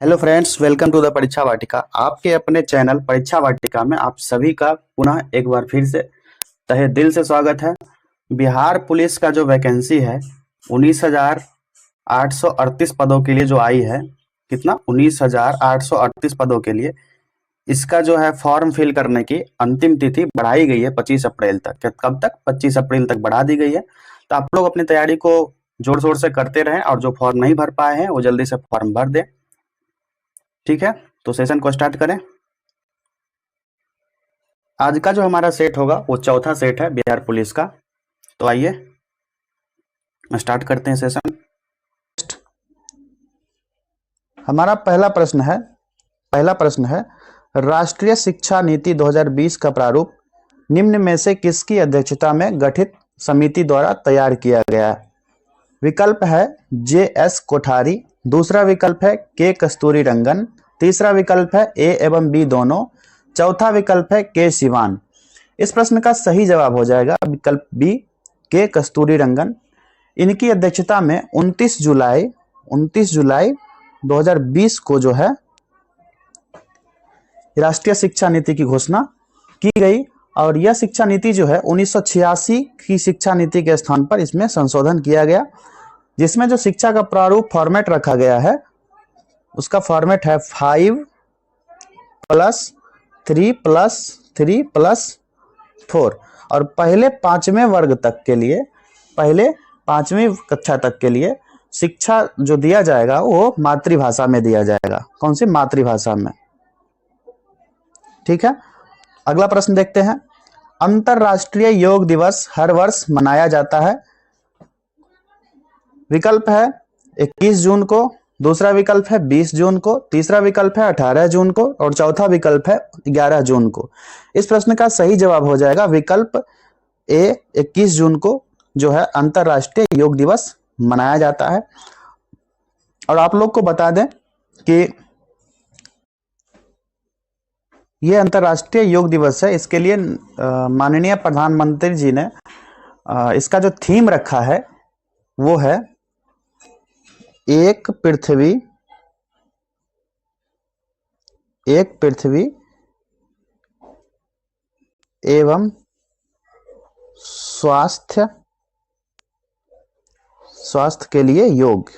Hello friends, welcome to the Pariksha Vatika. आपके अपने channel परीक्षा वाटिका में आप सभी का पुनः एक बार फिर से तहे दिल से स्वागत है। बिहार पुलिस का जो वैकेंसी है 19,838 पदों के लिए जो आई है, कितना 19,838 पदों के लिए, इसका जो है फॉर्म फिल करने की अंतिम तिथि बढ़ाई गई है 25 अप्रैल तक। कब तक? 25 अप्रैल तक बढ़ा दी गई है। तो आप लोग अपनी तैयारी को जोर शोर से करते रहें और जो फॉर्म नहीं भर पाए हैं वो जल्दी से फॉर्म भर दें। ठीक है, तो सेशन को स्टार्ट करें। आज का जो हमारा सेट होगा वो चौथा सेट है बिहार पुलिस का। तो आइए स्टार्ट करते हैं सेशन। हमारा पहला प्रश्न है राष्ट्रीय शिक्षा नीति 2020 का प्रारूप निम्न में से किसकी अध्यक्षता में गठित समिति द्वारा तैयार किया गया है? विकल्प है JS कोठारी, दूसरा विकल्प है K कस्तूरी रंगन, तीसरा विकल्प है A एवं B दोनों, चौथा विकल्प है K सिवान। इस प्रश्न का सही जवाब हो जाएगा विकल्प B K कस्तूरी रंगन। इनकी अध्यक्षता में 29 जुलाई 2020 को जो है राष्ट्रीय शिक्षा नीति की घोषणा की गई और यह शिक्षा नीति जो है 1986 की शिक्षा नीति के स्थान पर इसमें संशोधन किया गया, जिसमें जो शिक्षा का प्रारूप फॉर्मेट रखा गया है उसका फॉर्मेट है 5+3+3+4 और पहले पांचवें कक्षा तक के लिए शिक्षा जो दिया जाएगा वो मातृभाषा में दिया जाएगा। कौन सी? मातृभाषा में। ठीक है, अगला प्रश्न देखते हैं। अंतरराष्ट्रीय योग दिवस हर वर्ष मनाया जाता है। विकल्प है 21 जून को, दूसरा विकल्प है 20 जून को, तीसरा विकल्प है 18 जून को और चौथा विकल्प है 11 जून को। इस प्रश्न का सही जवाब हो जाएगा विकल्प ए 21 जून को जो है अंतरराष्ट्रीय योग दिवस मनाया जाता है। और आप लोग को बता दें कि यह अंतरराष्ट्रीय योग दिवस है, इसके लिए माननीय प्रधानमंत्री जी ने इसका जो थीम रखा है वो है एक पृथ्वी एवं स्वास्थ्य के लिए योग।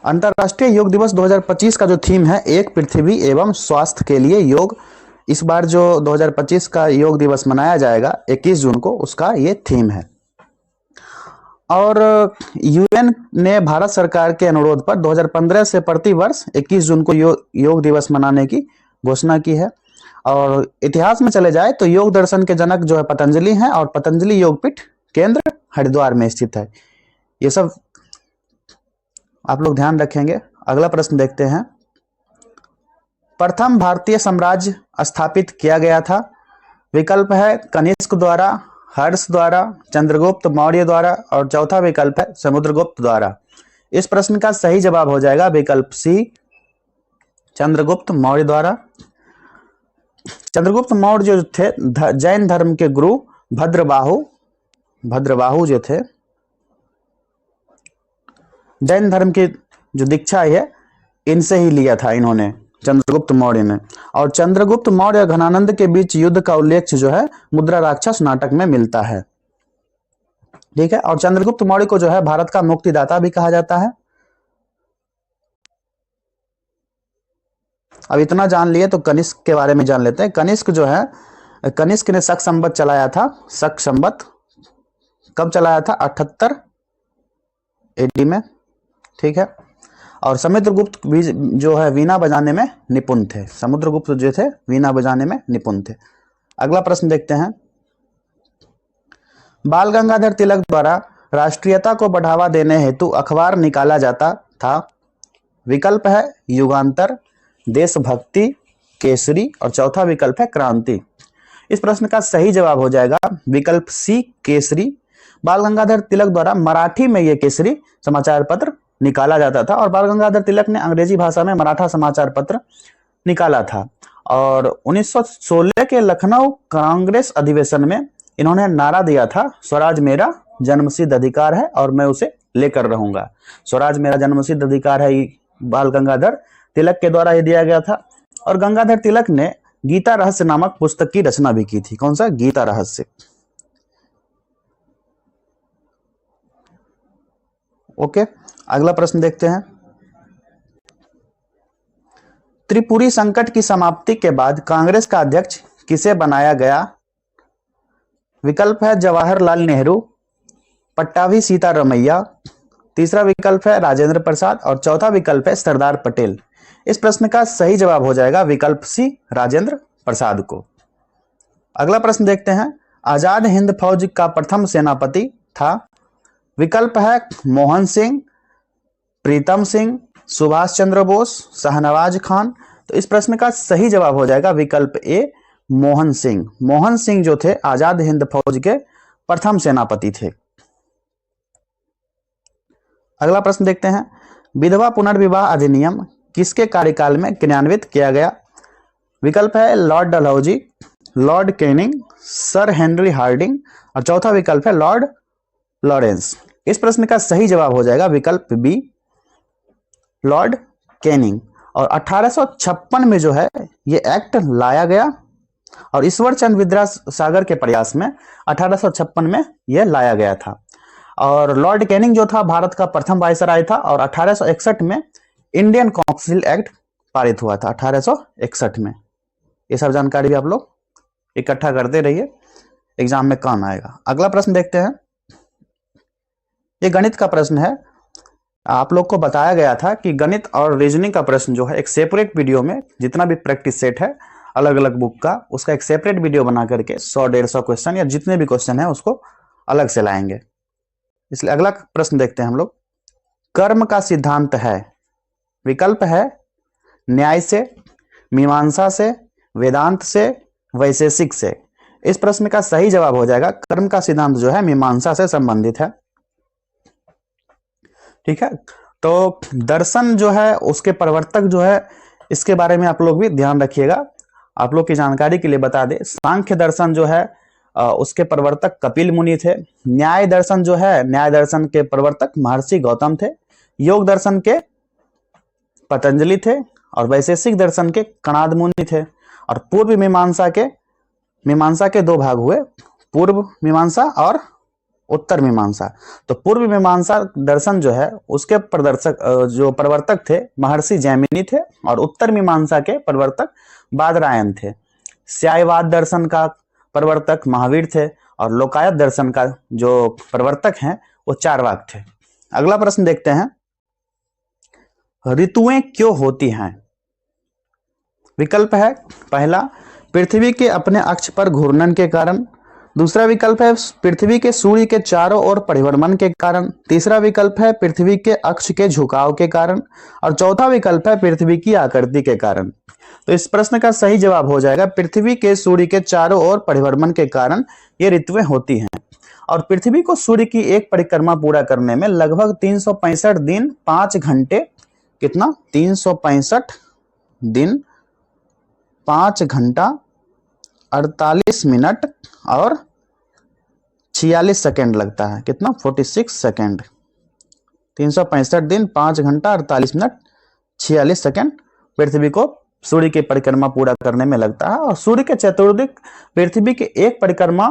अंतरराष्ट्रीय योग दिवस 2025 का जो थीम है एक पृथ्वी एवं स्वास्थ्य के लिए योग। इस बार जो 2025 का योग दिवस मनाया जाएगा 21 जून को, उसका ये थीम है। और UN ने भारत सरकार के अनुरोध पर 2015 से प्रति वर्ष 21 जून को योग दिवस मनाने की घोषणा की है। और इतिहास में चले जाए तो योग दर्शन के जनक जो है पतंजलि हैं और पतंजलि योगपीठ केंद्र हरिद्वार में स्थित है। ये सब आप लोग ध्यान रखेंगे। अगला प्रश्न देखते हैं। प्रथम भारतीय साम्राज्य स्थापित किया गया था। विकल्प है कनिष्क द्वारा, हर्ष द्वारा, चंद्रगुप्त मौर्य द्वारा और चौथा विकल्प है समुद्रगुप्त द्वारा। इस प्रश्न का सही जवाब हो जाएगा विकल्प सी चंद्रगुप्त मौर्य द्वारा। चंद्रगुप्त मौर्य जो थे जैन धर्म के गुरु भद्रबाहु जो थे, जैन धर्म की जो दीक्षा है इनसे ही लिया था इन्होंने, चंद्रगुप्त मौर्य ने। और चंद्रगुप्त मौर्य घनानंद के बीच युद्ध का उल्लेख जो है मुद्रा राक्षस नाटक में मिलता है। ठीक है, और चंद्रगुप्त मौर्य को जो है भारत का मुक्तिदाता भी कहा जाता है। अब इतना जान लिए तो कनिष्क के बारे में जान लेते हैं। कनिष्क जो है, कनिष्क ने शक संवत चलाया था। शक संवत कब चलाया था? 78 AD में। ठीक है, और समुद्रगुप्त भी जो है वीणा बजाने में निपुण थे। समुद्रगुप्त जो थे वीणा बजाने में निपुण थे। अगला प्रश्न देखते हैं। बाल गंगाधर तिलक द्वारा राष्ट्रीयता को बढ़ावा देने हेतु अखबार निकाला जाता था। विकल्प है युगांतर, देशभक्ति, केसरी और चौथा विकल्प है क्रांति। इस प्रश्न का सही जवाब हो जाएगा विकल्प सी केसरी। बाल गंगाधर तिलक द्वारा मराठी में यह केसरी समाचार पत्र निकाला जाता था और बाल गंगाधर तिलक ने अंग्रेजी भाषा में मराठा समाचार पत्र निकाला था। और 1916 के लखनऊ कांग्रेस अधिवेशन में इन्होंने नारा दिया था, स्वराज मेरा जन्मसिद्ध अधिकार है और मैं उसे लेकर रहूंगा। स्वराज मेरा जन्मसिद्ध अधिकार है, बाल गंगाधर तिलक के द्वारा ये दिया गया था। और गंगाधर तिलक ने गीता रहस्य नामक पुस्तक की रचना भी की थी। कौन सा? गीता रहस्य। ओके, अगला प्रश्न देखते हैं। त्रिपुरी संकट की समाप्ति के बाद कांग्रेस का अध्यक्ष किसे बनाया गया? विकल्प है जवाहरलाल नेहरू, पट्टाभी सीतारमैया, तीसरा विकल्प है राजेंद्र प्रसाद और चौथा विकल्प है सरदार पटेल। इस प्रश्न का सही जवाब हो जाएगा विकल्प सी, राजेंद्र प्रसाद को। अगला प्रश्न देखते हैं। आजाद हिंद फौज का प्रथम सेनापति था। विकल्प है मोहन सिंह, प्रीतम सिंह, सुभाष चंद्र बोस, शाहनवाज खान। तो इस प्रश्न का सही जवाब हो जाएगा विकल्प ए, मोहन सिंह। मोहन सिंह जो थे आजाद हिंद फौज के प्रथम सेनापति थे। अगला प्रश्न देखते हैं। विधवा पुनर्विवाह अधिनियम किसके कार्यकाल में क्रियान्वित किया गया? विकल्प है lord Dalhousie, lord Canning, sir Henry Hardinge और चौथा विकल्प है लॉर्ड लॉरेंस। इस प्रश्न का सही जवाब हो जाएगा विकल्प बी, लॉर्ड कैनिंग। और 1856 में जो है ये एक्ट लाया गया और ईश्वर चंद्र विद्यासागर के प्रयास में 1856 में यह लाया गया था। और लॉर्ड कैनिंग जो था भारत का प्रथम वायसराय था और 1861 में इंडियन काउंसिल एक्ट पारित हुआ था। 1861 में। ये सब जानकारी भी आप लोग इकट्ठा करते रहिए, एग्जाम में काम आएगा। अगला प्रश्न देखते हैं। ये गणित का प्रश्न है। आप लोग को बताया गया था कि गणित और रीजनिंग का प्रश्न जो है एक सेपरेट वीडियो में, जितना भी प्रैक्टिस सेट है अलग अलग बुक का, उसका एक सेपरेट वीडियो बना करके 100-150 क्वेश्चन या जितने भी क्वेश्चन है उसको अलग से लाएंगे। इसलिए अगला प्रश्न देखते हैं हम लोग। कर्म का सिद्धांत है। विकल्प है न्याय से, मीमांसा से, वेदांत से, वैशेषिक से। इस प्रश्न का सही जवाब हो जाएगा कर्म का सिद्धांत जो है मीमांसा से संबंधित है। ठीक है, तो दर्शन जो है उसके प्रवर्तक जो है, इसके बारे में आप लोग भी ध्यान रखिएगा। आप लोग की जानकारी के लिए बता दें, सांख्य दर्शन जो है उसके प्रवर्तक कपिल मुनि थे। न्याय दर्शन जो है, न्याय दर्शन के प्रवर्तक महर्षि गौतम थे। योग दर्शन के पतंजलि थे और वैशेषिक दर्शन के कणाद मुनि थे। और पूर्व मीमांसा के दो भाग हुए, पूर्व मीमांसा और उत्तर मीमांसा। तो पूर्व मीमांसा दर्शन जो है उसके प्रवर्तक थे महर्षि जैमिनी थे और उत्तर मीमांसा के प्रवर्तक बादरायण थे। स्यायवाद दर्शन का प्रवर्तक महावीर थे और लोकायत दर्शन का जो प्रवर्तक हैं वो चार्वाक थे। अगला प्रश्न देखते हैं। ऋतुएं क्यों होती हैं? विकल्प है पहला, पृथ्वी के अपने अक्ष पर घूर्णन के कारण। दूसरा विकल्प है पृथ्वी के सूर्य के चारों ओर परिभ्रमण के कारण। तीसरा विकल्प है पृथ्वी के अक्ष के झुकाव के कारण और चौथा विकल्प है पृथ्वी की आकृति के कारण। तो इस प्रश्न का सही जवाब हो जाएगा पृथ्वी के सूर्य के चारों ओर परिभ्रमण के कारण ये ऋतुएं होती हैं। और पृथ्वी को सूर्य की एक परिक्रमा पूरा करने में लगभग 365 दिन 5 घंटे, कितना 365 दिन 5 घंटा 48 मिनट और 46 सेकेंड लगता है। कितना 46 सेकेंड। 365 दिन 5 घंटा 48 मिनट 46 सेकेंड पृथ्वी को सूर्य की परिक्रमा पूरा करने में लगता है। और सूर्य के चतुर्दिक पृथ्वी की एक परिक्रमा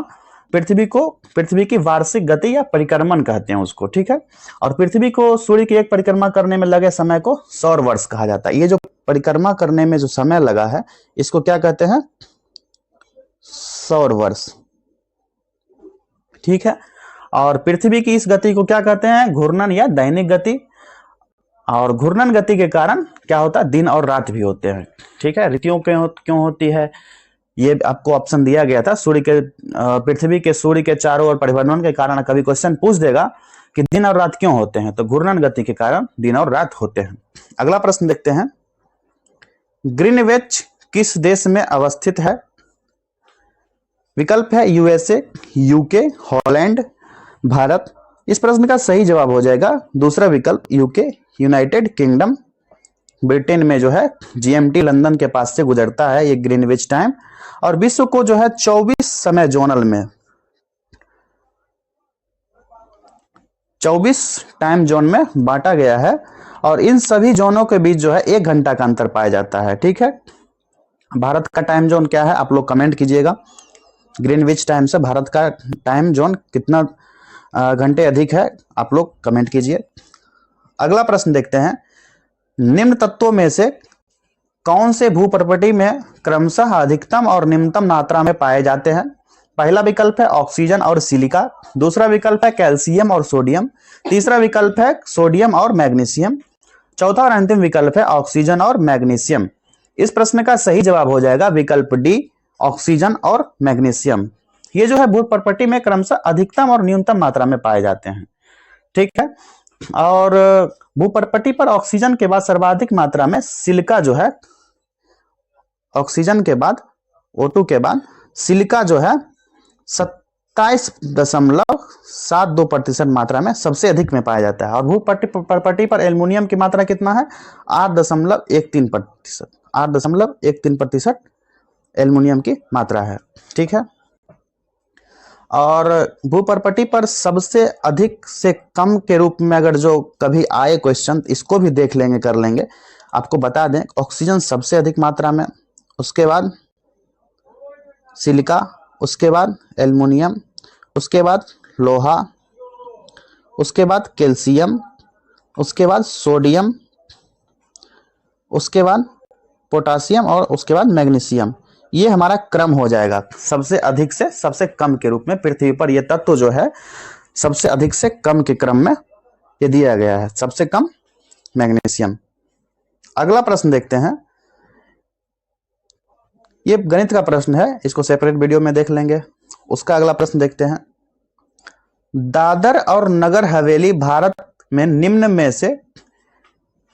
पृथ्वी की वार्षिक गति या परिक्रमण कहते हैं उसको। ठीक है, और पृथ्वी को सूर्य की एक परिक्रमा करने में लगे समय को सौर वर्ष कहा जाता है। ये जो परिक्रमा करने में जो समय लगा है इसको क्या कहते हैं? सौर वर्ष। ठीक है, और पृथ्वी की इस गति को क्या कहते हैं? घूर्णन या दैनिक गति। और घूर्णन गति के कारण क्या होता है? दिन और रात भी होते हैं। ठीक है, ऋतुओं क्यों होती है ये आपको ऑप्शन दिया गया था। पृथ्वी के सूर्य के चारों ओर परिभ्रमण के कारण कभी क्वेश्चन पूछ देगा कि दिन और रात क्यों होते हैं, तो घूर्णन गति के कारण दिन और रात होते हैं। अगला प्रश्न देखते हैं। ग्रीनविच किस देश में अवस्थित है? विकल्प है यूएसए, यूके, हॉलैंड, भारत। इस प्रश्न का सही जवाब हो जाएगा दूसरा विकल्प यूके, यूनाइटेड किंगडम। ब्रिटेन में जो है जीएमटी लंदन के पास से गुजरता है ये ग्रीनविच टाइम। और विश्व को जो है 24 समय जोनल में 24 टाइम जोन में बांटा गया है और इन सभी जोनों के बीच जो है 1 घंटा का अंतर पाया जाता है। ठीक है, भारत का टाइम जोन क्या है आप लोग कमेंट कीजिएगा। ग्रीनविच टाइम से भारत का टाइम जोन कितना घंटे अधिक है आप लोग कमेंट कीजिए। अगला प्रश्न देखते हैं, निम्न तत्वों में से कौन से भू प्रॉपर्टी में क्रमशः अधिकतम और निम्नतम मात्रा में पाए जाते हैं? पहला विकल्प है ऑक्सीजन और सिलिका, दूसरा विकल्प है कैल्शियम और सोडियम, तीसरा विकल्प है सोडियम और मैग्नीशियम, चौथा और अंतिम विकल्प है ऑक्सीजन और मैग्नीशियम। इस प्रश्न का सही जवाब हो जाएगा विकल्प डी, ऑक्सीजन और मैग्नीशियम। ये जो है भू प्रॉपर्टी में क्रमशः अधिकतम और न्यूनतम मात्रा में पाए जाते हैं। ठीक है, और भू प्रॉपर्टी पर ऑक्सीजन के बाद सर्वाधिक मात्रा में सिलिका जो है, ऑक्सीजन के बाद O2 के बाद सिलिका जो है 27.72% मात्रा में सबसे अधिक में पाया जाता है। और भू प्रॉपर्टी पर एल्युमिनियम की मात्रा कितना है? 8.13%, 8.13% एल्युमिनियम की मात्रा है। ठीक है, और भू प्रॉपर्टी पर सबसे अधिक से कम के रूप में अगर जो कभी आए क्वेश्चन, इसको भी देख लेंगे, कर लेंगे। आपको बता दें ऑक्सीजन सबसे अधिक मात्रा में, उसके बाद सिलिका, उसके बाद एल्युमिनियम, उसके बाद लोहा, उसके बाद कैल्शियम, उसके बाद सोडियम, उसके बाद पोटासियम और उसके बाद मैग्नीशियम। ये हमारा क्रम हो जाएगा सबसे अधिक से सबसे कम के रूप में। पृथ्वी पर यह तत्व जो है सबसे अधिक से कम के क्रम में ये दिया गया है, सबसे कम मैग्नीशियम। अगला प्रश्न देखते हैं, ये गणित का प्रश्न है, इसको सेपरेट वीडियो में देख लेंगे। उसका अगला प्रश्न देखते हैं, दादर और नगर हवेली भारत में निम्न में से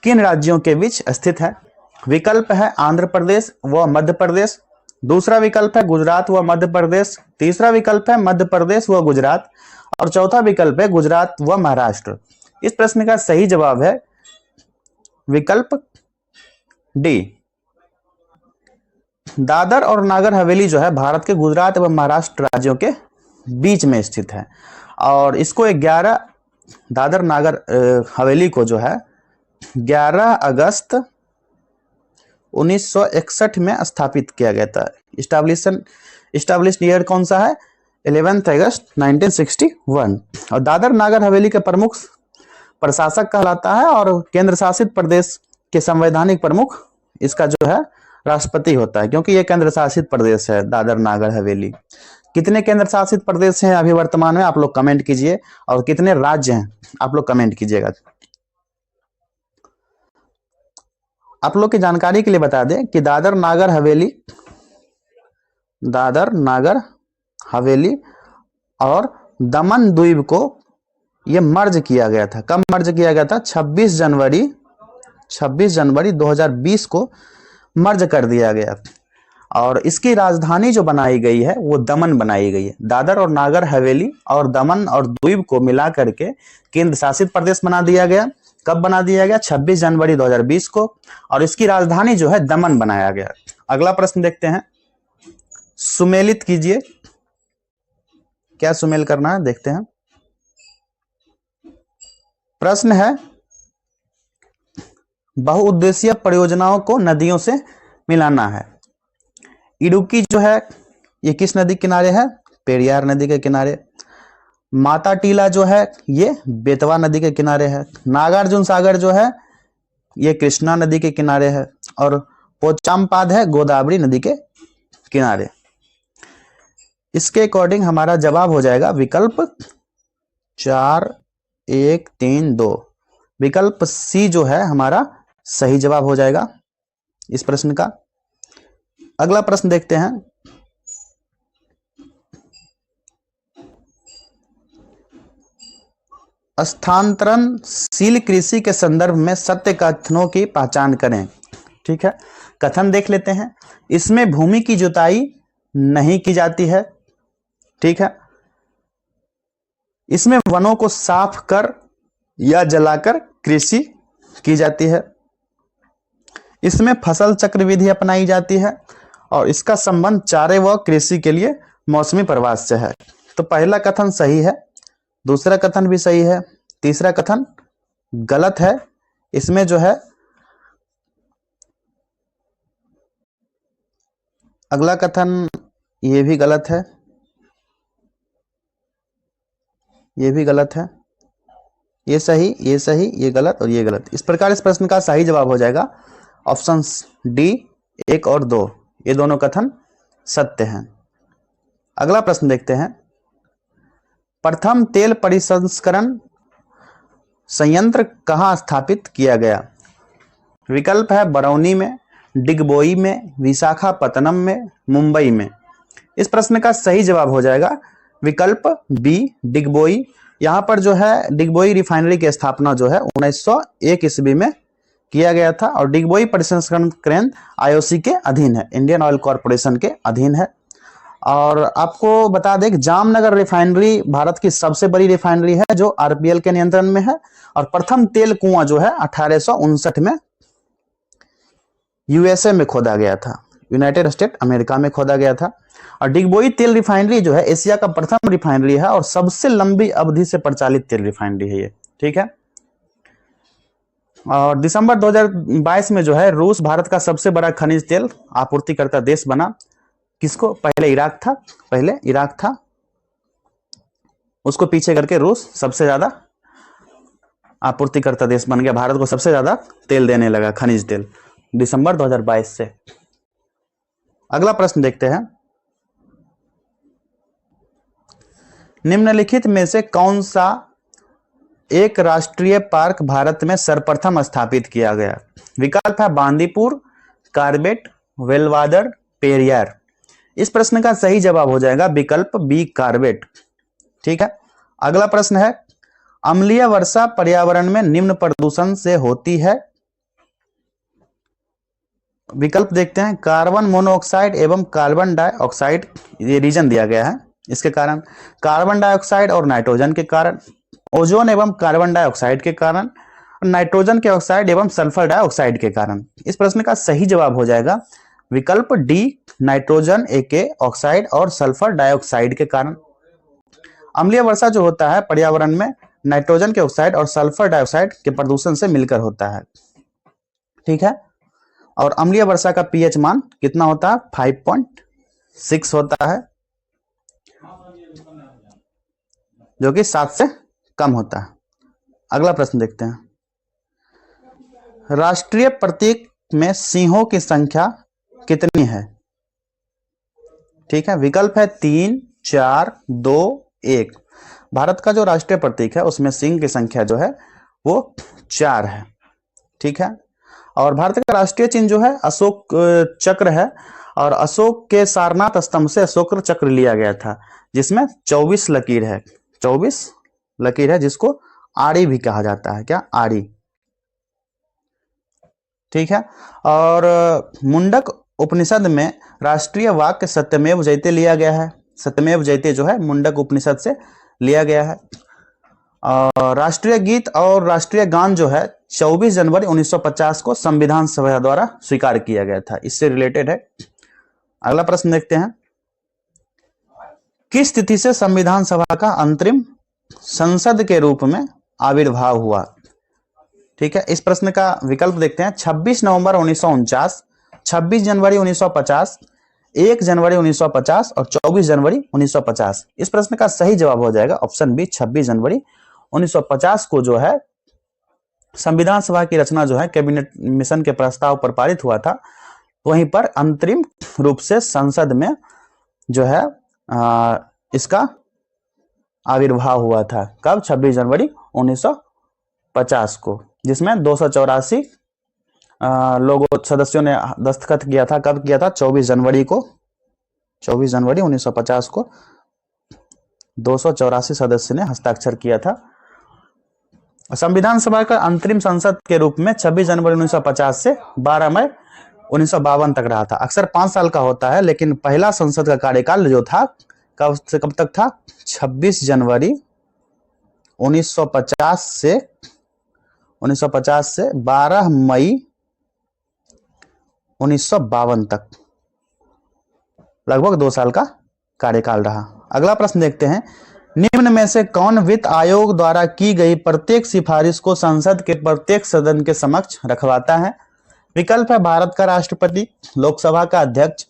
किन राज्यों के बीच स्थित है? विकल्प है आंध्र प्रदेश व मध्य प्रदेश, दूसरा विकल्प है गुजरात व मध्य प्रदेश, तीसरा विकल्प है मध्य प्रदेश व गुजरात और चौथा विकल्प है गुजरात व महाराष्ट्र। इस प्रश्न का सही जवाब है विकल्प डी, दादर और नागर हवेली जो है भारत के गुजरात एवं महाराष्ट्र राज्यों के बीच में स्थित है। और इसको 11 दादर नागर हवेली को जो है 11 अगस्त 1961 में स्थापित किया गया था। इस्टेब्लिश्ड ईयर कौन सा है? 11 अगस्त 1961। और दादर नागर हवेली के प्रमुख प्रशासक कहलाता है और केंद्र शासित प्रदेश के संवैधानिक प्रमुख इसका जो है राष्ट्रपति होता है, क्योंकि ये केंद्र शासित प्रदेश है दादर नागर हवेली। कितने केंद्र शासित प्रदेश हैं अभी वर्तमान में आप लोग कमेंट कीजिए, और कितने राज्य हैं आप लोग कमेंट कीजिएगा। आप लोग की जानकारी के लिए बता दें कि दादर नागर हवेली और दमन द्वीप को ये मर्ज किया गया था। कब मर्ज किया गया था? 26 जनवरी 2020 को मर्ज कर दिया गया। और इसकी राजधानी जो बनाई गई है वो दमन बनाई गई है। दादर और नागर हवेली और दमन और द्वीप को मिला करके केंद्र शासित प्रदेश बना दिया गया। कब बना दिया गया? 26 जनवरी 2020 को। और इसकी राजधानी जो है दमन बनाया गया। अगला प्रश्न देखते हैं, सुमेलित कीजिए। क्या सुमेल करना है देखते हैं। प्रश्न है, बहुउद्देशीय परियोजनाओं को नदियों से मिलाना है। इडुक्की जो है ये किस नदी किनारे है? पेरियार नदी के किनारे। माता टीला जो है ये बेतवा नदी के किनारे है। नागार्जुन सागर जो है ये कृष्णा नदी के किनारे है। और पोचामपाद है गोदावरी नदी के किनारे। इसके अकॉर्डिंग हमारा जवाब हो जाएगा विकल्प 4, 1, 3, 2। विकल्प सी जो है हमारा सही जवाब हो जाएगा इस प्रश्न का। अगला प्रश्न देखते हैं, स्थानांतरणशील कृषि के संदर्भ में सत्य कथनों की पहचान करें। ठीक है, कथन देख लेते हैं। इसमें भूमि की जुताई नहीं की जाती है। ठीक है, इसमें वनों को साफ कर या जलाकर कृषि की जाती है। इसमें फसल चक्र विधि अपनाई जाती है और इसका संबंध चारे व कृषि के लिए मौसमी प्रवास से है। तो पहला कथन सही है, दूसरा कथन भी सही है, तीसरा कथन गलत है। इसमें जो है अगला कथन ये भी गलत है, ये भी गलत है, ये सही, ये सही, ये गलत और ये गलत। इस प्रकार इस प्रश्न का सही जवाब हो जाएगा ऑप्शन डी 1 और 2, ये दोनों कथन सत्य हैं। अगला प्रश्न देखते हैं, प्रथम तेल परिसंस्करण संयंत्र कहाँ स्थापित किया गया? विकल्प है बरौनी में, डिगबोई में, विशाखापत्तनम में, मुंबई में। इस प्रश्न का सही जवाब हो जाएगा विकल्प बी डिगबोई। यहाँ पर जो है डिगबोई रिफाइनरी की स्थापना जो है 1901 ईस्वी में किया गया था और डिगबोई परिसंस्करण केंद्र आईओसी के अधीन है, इंडियन ऑयल कॉरपोरेशन के अधीन है। और आपको बता दें कि जामनगर रिफाइनरी भारत की सबसे बड़ी रिफाइनरी है जो आरपीएल के नियंत्रण में है। और प्रथम तेल कुआं जो है 1859 में यूएसए में खोदा गया था, यूनाइटेड स्टेट अमेरिका में खोदा गया था। और डिगबोई तेल रिफाइनरी जो है एशिया का प्रथम रिफाइनरी है और सबसे लंबी अवधि से प्रचालित तेल रिफाइनरी है ये, ठीक है। और दिसंबर 2022 में जो है रूस भारत का सबसे बड़ा खनिज तेल आपूर्तिकर्ता देश बना। किसको? पहले इराक था, पहले इराक था, उसको पीछे करके रूस सबसे ज्यादा आपूर्तिकर्ता देश बन गया, भारत को सबसे ज्यादा तेल देने लगा, खनिज तेल, दिसंबर 2022 से। अगला प्रश्न देखते हैं, निम्नलिखित में से कौन सा एक राष्ट्रीय पार्क भारत में सर्वप्रथम स्थापित किया गया? विकल्प है बांदीपुर, कार्बेट, वेलवादर, पेरियार। इस प्रश्न का सही जवाब हो जाएगा विकल्प बी कार्बेट, ठीक है। अगला प्रश्न है, अम्लीय वर्षा पर्यावरण में निम्न प्रदूषण से होती है। विकल्प देखते हैं, कार्बन मोनोऑक्साइड एवं कार्बन डाइऑक्साइड, ये रीजन दिया गया है इसके कारण, कार्बन डाइऑक्साइड और नाइट्रोजन के कारण, ओजोन एवं कार्बन डाइऑक्साइड के कारण, नाइट्रोजन के ऑक्साइड एवं सल्फर डाइऑक्साइड के कारण। इस प्रश्न का सही जवाब हो जाएगा विकल्प डी नाइट्रोजन के ऑक्साइड और सल्फर डाइऑक्साइड के कारण। अम्लीय वर्षा जो होता है पर्यावरण में नाइट्रोजन के ऑक्साइड और सल्फर डाइऑक्साइड के प्रदूषण से मिलकर होता है, ठीक है। और अम्लीय वर्षा का पीएच मान कितना होता है? 5.6 होता है, जो कि 7 से कम होता है। अगला प्रश्न देखते हैं, राष्ट्रीय प्रतीक में सिंहों की संख्या कितनी है? ठीक है, विकल्प है 3, 4, 2, 1। भारत का जो राष्ट्रीय प्रतीक है उसमें सिंह की संख्या जो है वो 4 है, ठीक है। और भारत का राष्ट्रीय चिन्ह जो है अशोक चक्र है और अशोक के सारनाथ स्तंभ से अशोक चक्र लिया गया था जिसमें 24 लकीर है, 24 लकीर है, जिसको आड़ी भी कहा जाता है। क्या? आड़ी, ठीक है। और मुंडक उपनिषद में राष्ट्रीय वाक्य सत्यमेव जयते लिया गया है, सत्यमेव जयते जो है मुंडक उपनिषद से लिया गया है। और राष्ट्रीय गीत और राष्ट्रीय गान जो है 24 जनवरी 1950 को संविधान सभा द्वारा स्वीकार किया गया था, इससे रिलेटेड है। अगला प्रश्न देखते हैं, किस तिथि से संविधान सभा का अंतरिम संसद के रूप में आविर्भाव हुआ? ठीक है, इस प्रश्न का विकल्प देखते हैं, 26 नवंबर 1949, 26 जनवरी 1950, 1 जनवरी 1950 और 24 जनवरी 1950। इस प्रश्न का सही जवाब हो जाएगा ऑप्शन बी 26 जनवरी 1950 को जो है संविधान सभा की रचना जो है कैबिनेट मिशन के प्रस्ताव पर पारित हुआ था, वहीं पर अंतरिम रूप से संसद में जो है इसका आविर्भाव हुआ था। कब? 26 जनवरी 1950 को, जिसमें 284 लोगों सदस्यों ने दस्तखत किया था। कब किया था? 24 जनवरी को, 24 जनवरी 1950 को 284 सदस्य ने हस्ताक्षर किया था। संविधान सभा का अंतरिम संसद के रूप में 26 जनवरी 1950 से 12 मई 1952 तक रहा था। अक्सर 5 साल का होता है, लेकिन पहला संसद का कार्यकाल जो था कब से कब तक था? 26 जनवरी 1950 से 12 मई 1952 तक, लगभग 2 साल का कार्यकाल रहा। अगला प्रश्न देखते हैं, निम्न में से कौन वित्त आयोग द्वारा की गई प्रत्येक सिफारिश को संसद के प्रत्येक सदन के समक्ष रखवाता है? विकल्प है भारत का राष्ट्रपति, लोकसभा का अध्यक्ष,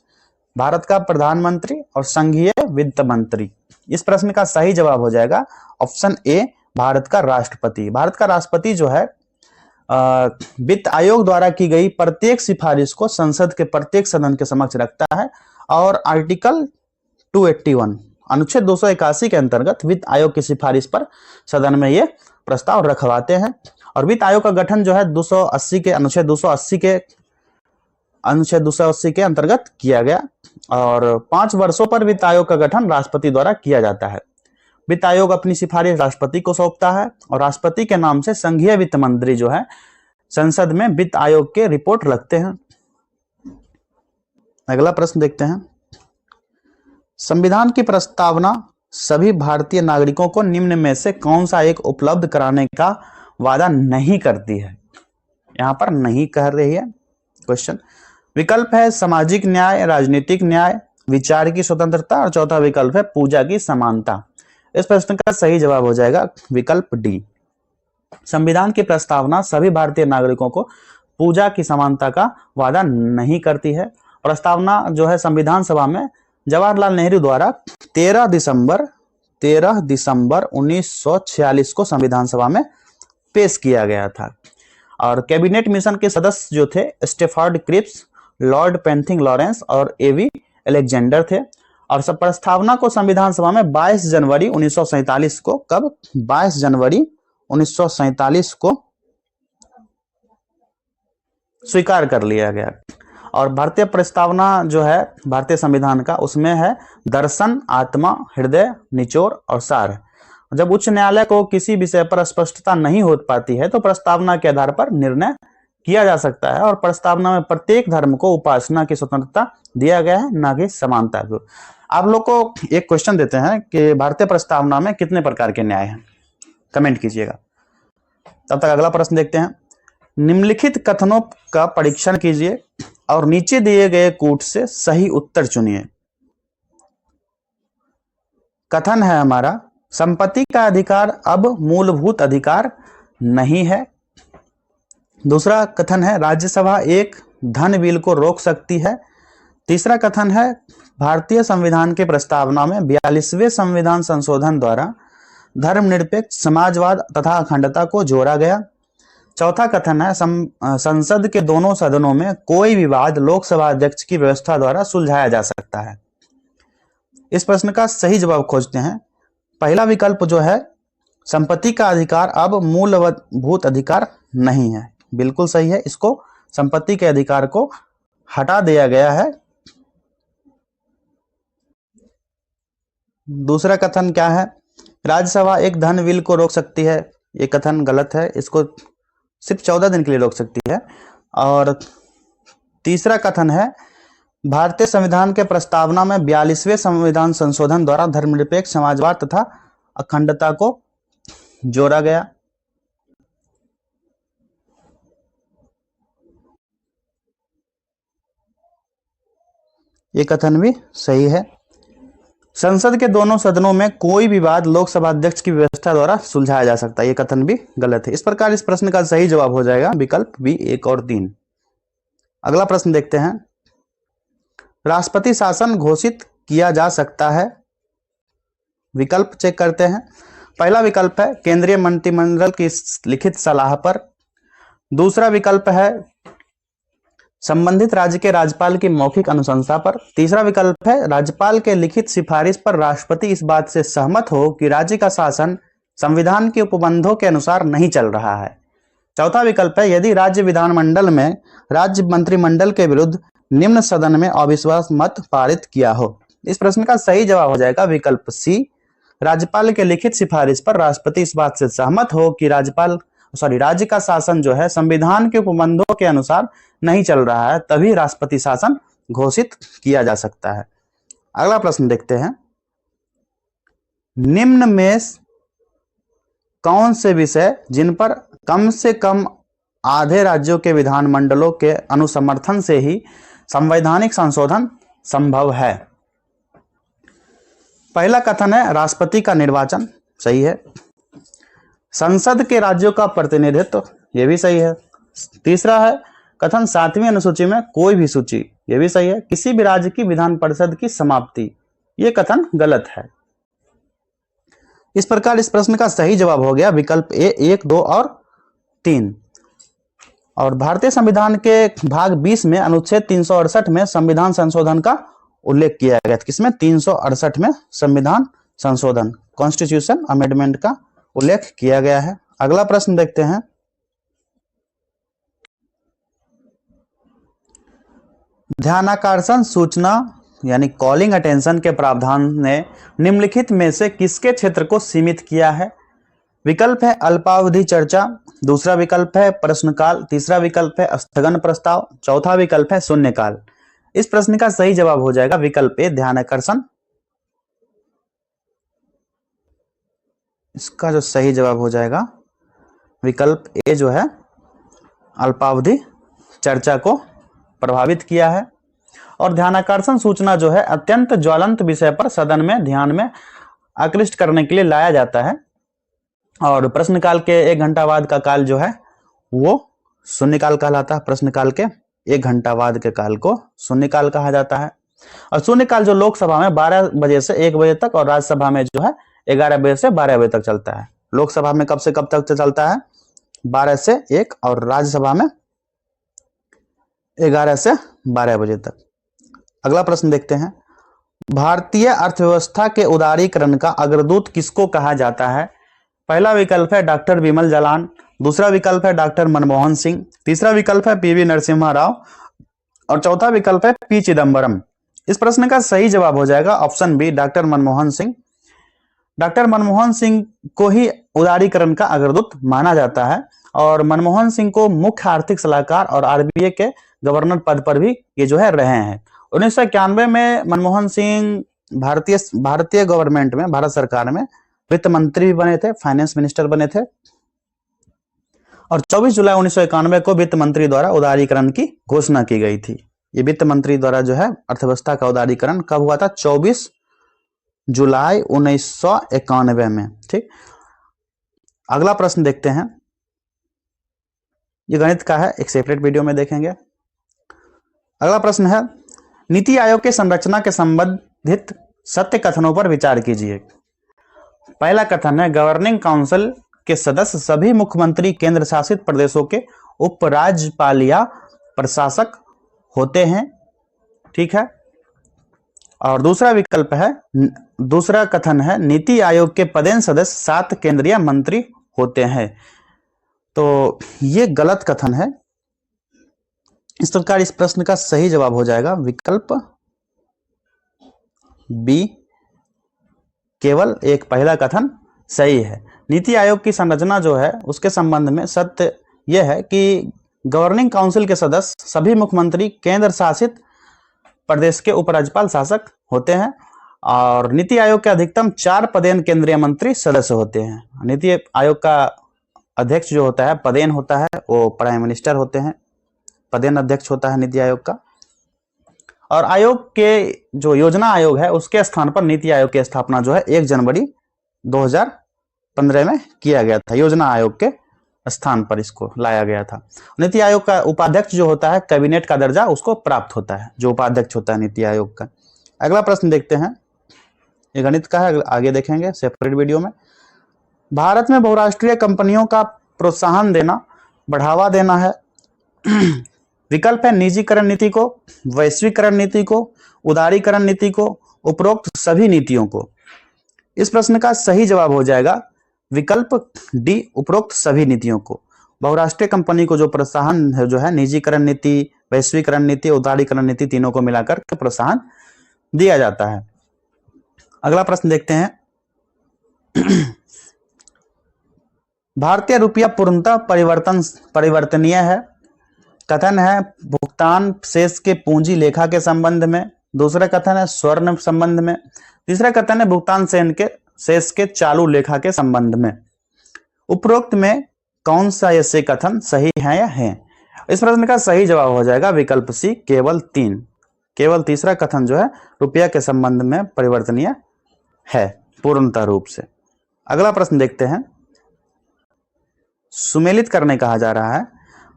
भारत का प्रधानमंत्री और संघीय वित्त मंत्री। इस प्रश्न का सही जवाब हो जाएगा ऑप्शन ए, भारत का राष्ट्रपति। भारत का राष्ट्रपति जो है वित्त आयोग द्वारा की गई प्रत्येक सिफारिश को संसद के प्रत्येक सदन के समक्ष रखता है और आर्टिकल 281 अनुच्छेद 281 के अंतर्गत वित्त आयोग की सिफारिश पर सदन में ये प्रस्ताव रखवाते हैं। और वित्त आयोग का गठन जो है 280 के अनुच्छेद 280 के अंतर्गत किया गया और 5 वर्षों पर वित्त आयोग का गठन राष्ट्रपति द्वारा किया जाता है। वित्त आयोग अपनी सिफारिश राष्ट्रपति को सौंपता है और राष्ट्रपति के नाम से संघीय वित्त मंत्री जो है संसद में वित्त आयोग के रिपोर्ट रखते हैं। अगला प्रश्न देखते हैं। संविधान की प्रस्तावना सभी भारतीय नागरिकों को निम्न में से कौन सा एक उपलब्ध कराने का वादा नहीं करती है? यहां पर नहीं कह रही है क्वेश्चन। विकल्प है सामाजिक न्याय, राजनीतिक न्याय, विचार की स्वतंत्रता और चौथा विकल्प है पूजा की समानता। इस प्रश्न का सही जवाब हो जाएगा विकल्प डी। संविधान की प्रस्तावना सभी भारतीय नागरिकों को पूजा की समानता का वादा नहीं करती है। प्रस्तावना जो है संविधान सभा में जवाहरलाल नेहरू द्वारा 13 दिसंबर 1946 को संविधान सभा में पेश किया गया था और कैबिनेट मिशन के सदस्य जो थे स्टेफर्ड क्रिप्स, लॉर्ड पेंथिंग लॉरेंस और एवी अलेक्जेंडर थे। और सब प्रस्तावना को संविधान सभा में 22 जनवरी 1947 को 22 जनवरी 1947 को स्वीकार कर लिया गया। और भारतीय प्रस्तावना जो है भारतीय संविधान का उसमें है दर्शन, आत्मा, हृदय, निचोड़ और सार। जब उच्च न्यायालय को किसी विषय पर स्पष्टता नहीं हो पाती है तो प्रस्तावना के आधार पर निर्णय किया जा सकता है और प्रस्तावना में प्रत्येक धर्म को उपासना की स्वतंत्रता दिया गया है, ना कि समानता को। आप लोग को एक क्वेश्चन देते हैं कि भारतीय प्रस्तावना में कितने प्रकार के न्याय हैं, कमेंट कीजिएगा। तब तक अगला प्रश्न देखते हैं। निम्नलिखित कथनों का परीक्षण कीजिए और नीचे दिए गए कूट से सही उत्तर चुनिए। कथन है हमारा, संपत्ति का अधिकार अब मूलभूत अधिकार नहीं है। दूसरा कथन है, राज्यसभा एक धन बिल को रोक सकती है। तीसरा कथन है, भारतीय संविधान के प्रस्तावना में 42वें संविधान संशोधन द्वारा धर्मनिरपेक्ष, समाजवाद तथा अखंडता को जोड़ा गया। चौथा कथन है, संसद के दोनों सदनों में कोई विवाद लोकसभा अध्यक्ष की व्यवस्था द्वारा सुलझाया जा सकता है। इस प्रश्न का सही जवाब खोजते हैं। पहला विकल्प जो है संपत्ति का अधिकार अब मूलभूत अधिकार नहीं है, बिल्कुल सही है। इसको संपत्ति के अधिकार को हटा दिया गया है। दूसरा कथन क्या है, राज्यसभा एक धन बिल को रोक सकती है, ये कथन गलत है, इसको सिर्फ 14 दिन के लिए रोक सकती है। और तीसरा कथन है, भारतीय संविधान के प्रस्तावना में 42वें संविधान संशोधन द्वारा धर्मनिरपेक्ष, समाजवाद तथा अखंडता को जोड़ा गया। ये कथन भी सही है। संसद के दोनों सदनों में कोई विवाद लोकसभा अध्यक्ष की व्यवस्था द्वारा सुलझाया जा सकता है, ये कथन भी गलत है। इस प्रकार इस प्रश्न का सही जवाब हो जाएगा विकल्प बी 1 और 3। अगला प्रश्न देखते हैं। राष्ट्रपति शासन घोषित किया जा सकता है। विकल्प चेक करते हैं। पहला विकल्प है केंद्रीय मंत्रिमंडल की लिखित सलाह पर। दूसरा विकल्प है संबंधित राज्य के राज्यपाल की मौखिक अनुशंसा पर। तीसरा विकल्प है राज्यपाल के लिखित सिफारिश पर राष्ट्रपति इस बात से सहमत हो कि राज्य का शासन संविधान के उपबंधों के अनुसार नहीं चल रहा है। चौथा विकल्प है यदि राज्य विधानमंडल में राज्य मंत्रिमंडल के विरुद्ध निम्न सदन में अविश्वास मत पारित किया हो। इस प्रश्न का सही जवाब हो जाएगा विकल्प सी, राज्यपाल के लिखित सिफारिश पर राष्ट्रपति इस बात से सहमत हो कि राज्य का शासन जो है संविधान के उपबंधों के अनुसार नहीं चल रहा है, तभी राष्ट्रपति शासन घोषित किया जा सकता है। अगला प्रश्न देखते हैं। निम्न में कौन से विषय जिन पर कम से कम आधे राज्यों के विधानमंडलों के अनुसमर्थन से ही संवैधानिक संशोधन संभव है? पहला कथन है राष्ट्रपति का निर्वाचन, सही है। संसद के राज्यों का प्रतिनिधित्व, ये भी सही है। तीसरा है कथन 7वीं अनुसूची में कोई भी सूची, ये भी सही है। किसी भी राज्य की विधान परिषद की समाप्ति, ये कथन गलत है। इस प्रकार इस प्रश्न का सही जवाब हो गया विकल्प ए 1, 2 और 3। और भारतीय संविधान के भाग 20 में अनुच्छेद 368 में संविधान संशोधन का उल्लेख किया गया। किसमें? 368 में संविधान संशोधन, कॉन्स्टिट्यूशन अमेंडमेंट का उल्लेख किया गया है। अगला प्रश्न देखते हैं। ध्यानाकर्षण सूचना यानी कॉलिंग अटेंशन के प्रावधान ने निम्नलिखित में से किसके क्षेत्र को सीमित किया है? विकल्प है अल्पावधि चर्चा, दूसरा विकल्प है प्रश्नकाल, तीसरा विकल्प है स्थगन प्रस्ताव, चौथा विकल्प है शून्यकाल। इस प्रश्न का सही जवाब हो जाएगा विकल्प ए ध्यानाकर्षण। इसका जो सही जवाब हो जाएगा विकल्प ए जो है अल्पावधि चर्चा को प्रभावित किया है। और ध्यानाकर्षण सूचना जो है अत्यंत ज्वलंत विषय पर सदन में ध्यान में आकृष्ट करने के लिए लाया जाता है। और प्रश्नकाल के 1 घंटा बाद का काल जो है वो शून्यकाल कहलाता है। प्रश्नकाल के 1 घंटा बाद के काल को शून्यकाल कहा जाता है। और शून्यकाल जो लोकसभा में 12 बजे से 1 बजे तक और राज्यसभा में जो है 11 बजे से 12 बजे तक चलता है। लोकसभा में कब से कब तक चलता है? 12 से 1 और राज्यसभा में 11 से 12 बजे तक। अगला प्रश्न देखते हैं। भारतीय अर्थव्यवस्था के उदारीकरण का अग्रदूत किसको कहा जाता है? पहला विकल्प है डॉक्टर विमल जालान, दूसरा विकल्प है डॉक्टर मनमोहन सिंह, तीसरा विकल्प है पीवी नरसिम्हा राव और चौथा विकल्प है पी चिदम्बरम। इस प्रश्न का सही जवाब हो जाएगा option B doctor Manmohan Singh. Doctor Manmohan Singh को ही उदारीकरण का अग्रदूत माना जाता है। और मनमोहन सिंह को मुख्य आर्थिक सलाहकार और आरबीआई के गवर्नर पद पर भी ये जो है रहे हैं। 1991 में मनमोहन सिंह भारतीय गवर्नमेंट में, भारत सरकार में वित्त मंत्री भी बने थे, फाइनेंस मिनिस्टर बने थे। और 24 जुलाई 1991 को वित्त मंत्री द्वारा उदारीकरण की घोषणा की गई थी। ये वित्त मंत्री द्वारा जो है अर्थव्यवस्था का उदारीकरण कब हुआ था? 24 जुलाई 1991 में। ठीक, अगला प्रश्न देखते हैं। ये गणित का है, एक सेपरेट वीडियो में देखेंगे। अगला प्रश्न है नीति आयोग के संरचना के संबंधित सत्य कथनों पर विचार कीजिए। पहला कथन है गवर्निंग काउंसिल के सदस्य सभी मुख्यमंत्री केंद्र शासित प्रदेशों के उपराज्यपाल या प्रशासक होते हैं। ठीक है। और दूसरा विकल्प है, दूसरा कथन है नीति आयोग के पदेन सदस्य 7 केंद्रीय मंत्री होते हैं। तो ये गलत कथन है। इस प्रकार इस प्रश्न का सही जवाब हो जाएगा विकल्प बी, केवल एक पहला कथन सही है। नीति आयोग की संरचना जो है उसके संबंध में सत्य यह है कि गवर्निंग काउंसिल के सदस्य सभी मुख्यमंत्री केंद्र शासित प्रदेश के उपराज्यपाल शासक होते हैं। और नीति आयोग के अधिकतम 4 पदेन केंद्रीय मंत्री सदस्य होते हैं। नीति आयोग का अध्यक्ष जो होता है, पदेन होता है, वो प्राइम मिनिस्टर होते हैं। पदेन अध्यक्ष होता है नीति आयोग का। और आयोग के जो योजना आयोग है उसके स्थान पर नीति आयोग की स्थापना जो है 1 जनवरी 2015 में किया गया था। योजना आयोग के स्थान पर इसको लाया गया था। नीति आयोग का उपाध्यक्ष जो होता है कैबिनेट का दर्जा उसको प्राप्त होता है, जो उपाध्यक्ष होता है नीति आयोग का। अगला प्रश्न देखते हैं। ये गणित का है, आगे देखेंगे सेपरेट वीडियो में। भारत में बहुराष्ट्रीय कंपनियों का प्रोत्साहन देना, बढ़ावा देना है। विकल्प है निजीकरण नीति को, वैश्वीकरण नीति को, उदारीकरण नीति को, उपरोक्त सभी नीतियों को। इस प्रश्न का सही जवाब हो जाएगा विकल्प डी, उपरोक्त सभी नीतियों को। बहुराष्ट्रीय कंपनी को जो प्रोत्साहन है जो है निजीकरण नीति, वैश्वीकरण नीति, उदारीकरण नीति, तीनों को मिलाकर के प्रोत्साहन दिया जाता है। अगला प्रश्न देखते हैं। भारतीय रुपया पूर्णतः परिवर्तनीय है। कथन है भुगतान शेष के पूंजी लेखा के संबंध में, दूसरा कथन है स्वर्ण संबंध में, तीसरा कथन है भुगतान शेष के चालू लेखा के संबंध में। उपरोक्त में कौन सा ऐसे कथन सही है या है? इस प्रश्न का सही जवाब हो जाएगा विकल्प सी, केवल 3। केवल तीसरा कथन जो है रुपया के संबंध में परिवर्तनीय है पूर्णतः रूप से। अगला प्रश्न देखते हैं। सुमेलित करने कहा जा रहा है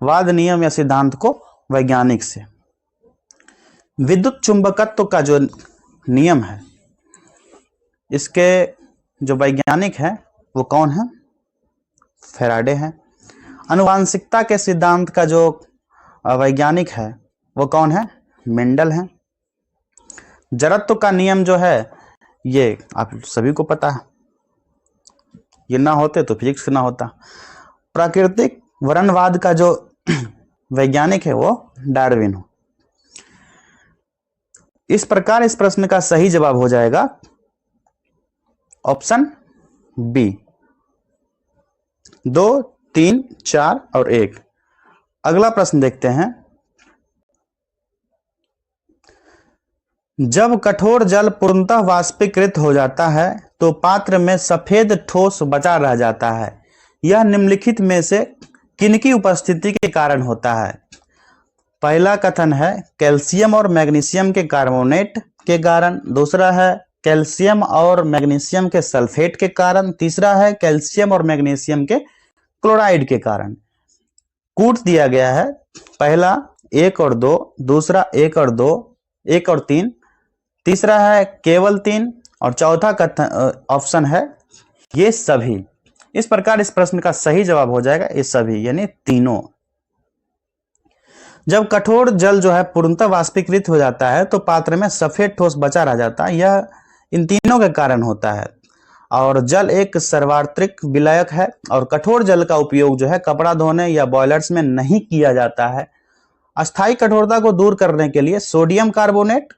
वाद, नियम या सिद्धांत को वैज्ञानिक से। विद्युत चुंबकत्व का जो नियम है, इसके जो वैज्ञानिक है वो कौन है? फैराडे है। आनुवांशिकता के सिद्धांत का जो वैज्ञानिक है वो कौन है? मेंडल है। जड़त्व का नियम जो है ये आप सभी को पता है, ये ना होते तो फिजिक्स ना होता। प्राकृतिक वर्णवाद का जो वैज्ञानिक है वो डार्विन हो। इस प्रकार इस प्रश्न का सही जवाब हो जाएगा ऑप्शन बी। 2, 3, 4 और 1। अगला प्रश्न देखते हैं। जब कठोर जल पूर्णतः वाष्पीकृत हो जाता है तो पात्र में सफेद ठोस बचा रह जाता है। यह निम्नलिखित में से किनकी उपस्थिति के कारण होता है? पहला कथन है कैल्शियम और मैग्नीशियम के कार्बोनेट के कारण। दूसरा है कैल्शियम और मैग्नीशियम के सल्फेट के कारण। तीसरा है कैल्शियम और मैग्नीशियम के क्लोराइड के कारण। कूट दिया गया है। पहला 1 और 2, दूसरा 1 और 2, 1 और 3, तीसरा है केवल 3 और चौथा कथन ऑप्शन है ये सभी। इस प्रकार इस प्रश्न का सही जवाब हो जाएगा ये सभी, यानी तीनों। जब कठोर जल जो है पूर्णतः वाष्पीकृत हो जाता है तो पात्र में सफेद ठोस बचा रह जाता है। यह इन तीनों के कारण होता है। और जल एक सर्वात्रिक विलायक है और कठोर जल का उपयोग जो है कपड़ा धोने या बॉयलर्स में नहीं किया जाता है। अस्थायी कठोरता को दूर करने के लिए सोडियम कार्बोनेट,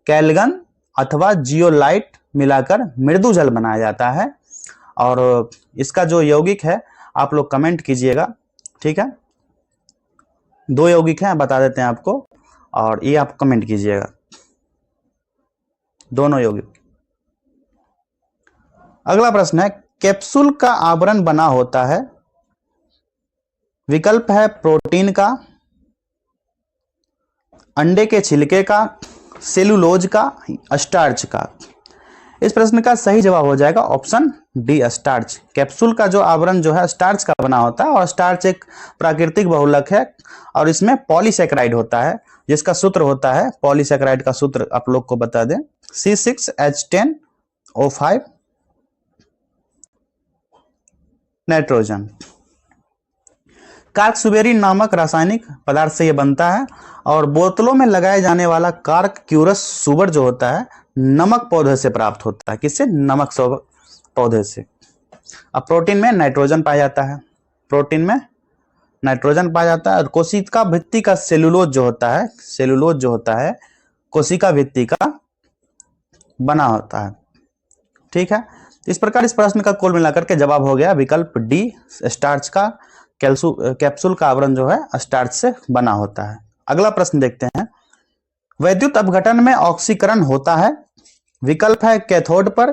कैलगन अथवा जियोलाइट मिलाकर मृदु जल बनाया जाता है। और इसका जो यौगिक है आप लोग कमेंट कीजिएगा, ठीक है। 2 यौगिक हैं, बता देते हैं आपको, और ये आप कमेंट कीजिएगा, दोनों यौगिक। अगला प्रश्न है कैप्सूल का आवरण बना होता है। विकल्प है प्रोटीन का, अंडे के छिलके का, सेलुलोज का, स्टार्च का। इस प्रश्न का सही जवाब हो जाएगा ऑप्शन डी, स्टार्च। कैप्सूल का जो आवरण जो है स्टार्च का बना होता है और स्टार्च एक प्राकृतिक बहुलक है और इसमें पॉलीसैकेराइड होता है जिसका सूत्र होता है, पॉलीसैकेराइड का सूत्र आप लोग को बता दें, C6H10O5 नाइट्रोजन। कार्कसुबेरिन नामक रासायनिक पदार्थ से यह बनता है और बोतलों में लगाए जाने वाला कार्क क्यूरस सुबर जो होता है नमक पौधे से प्राप्त होता है। किससे? नमक पौधे से। अब प्रोटीन में नाइट्रोजन पाया जाता है, प्रोटीन में नाइट्रोजन पाया जाता है। और कोशिका भित्ति का सेलुलोज जो होता है, सेलुलोज जो होता है कोशिका भित्ति का बना होता है, ठीक है। इस प्रकार इस प्रश्न का कुल मिलाकर के जवाब हो गया विकल्प डी, स्टार्च का कैप्सूल का आवरण जो है स्टार्च से बना होता है। अगला प्रश्न देखते हैं। वैद्युत अपघटन में ऑक्सीकरण होता है। विकल्प है कैथोड पर,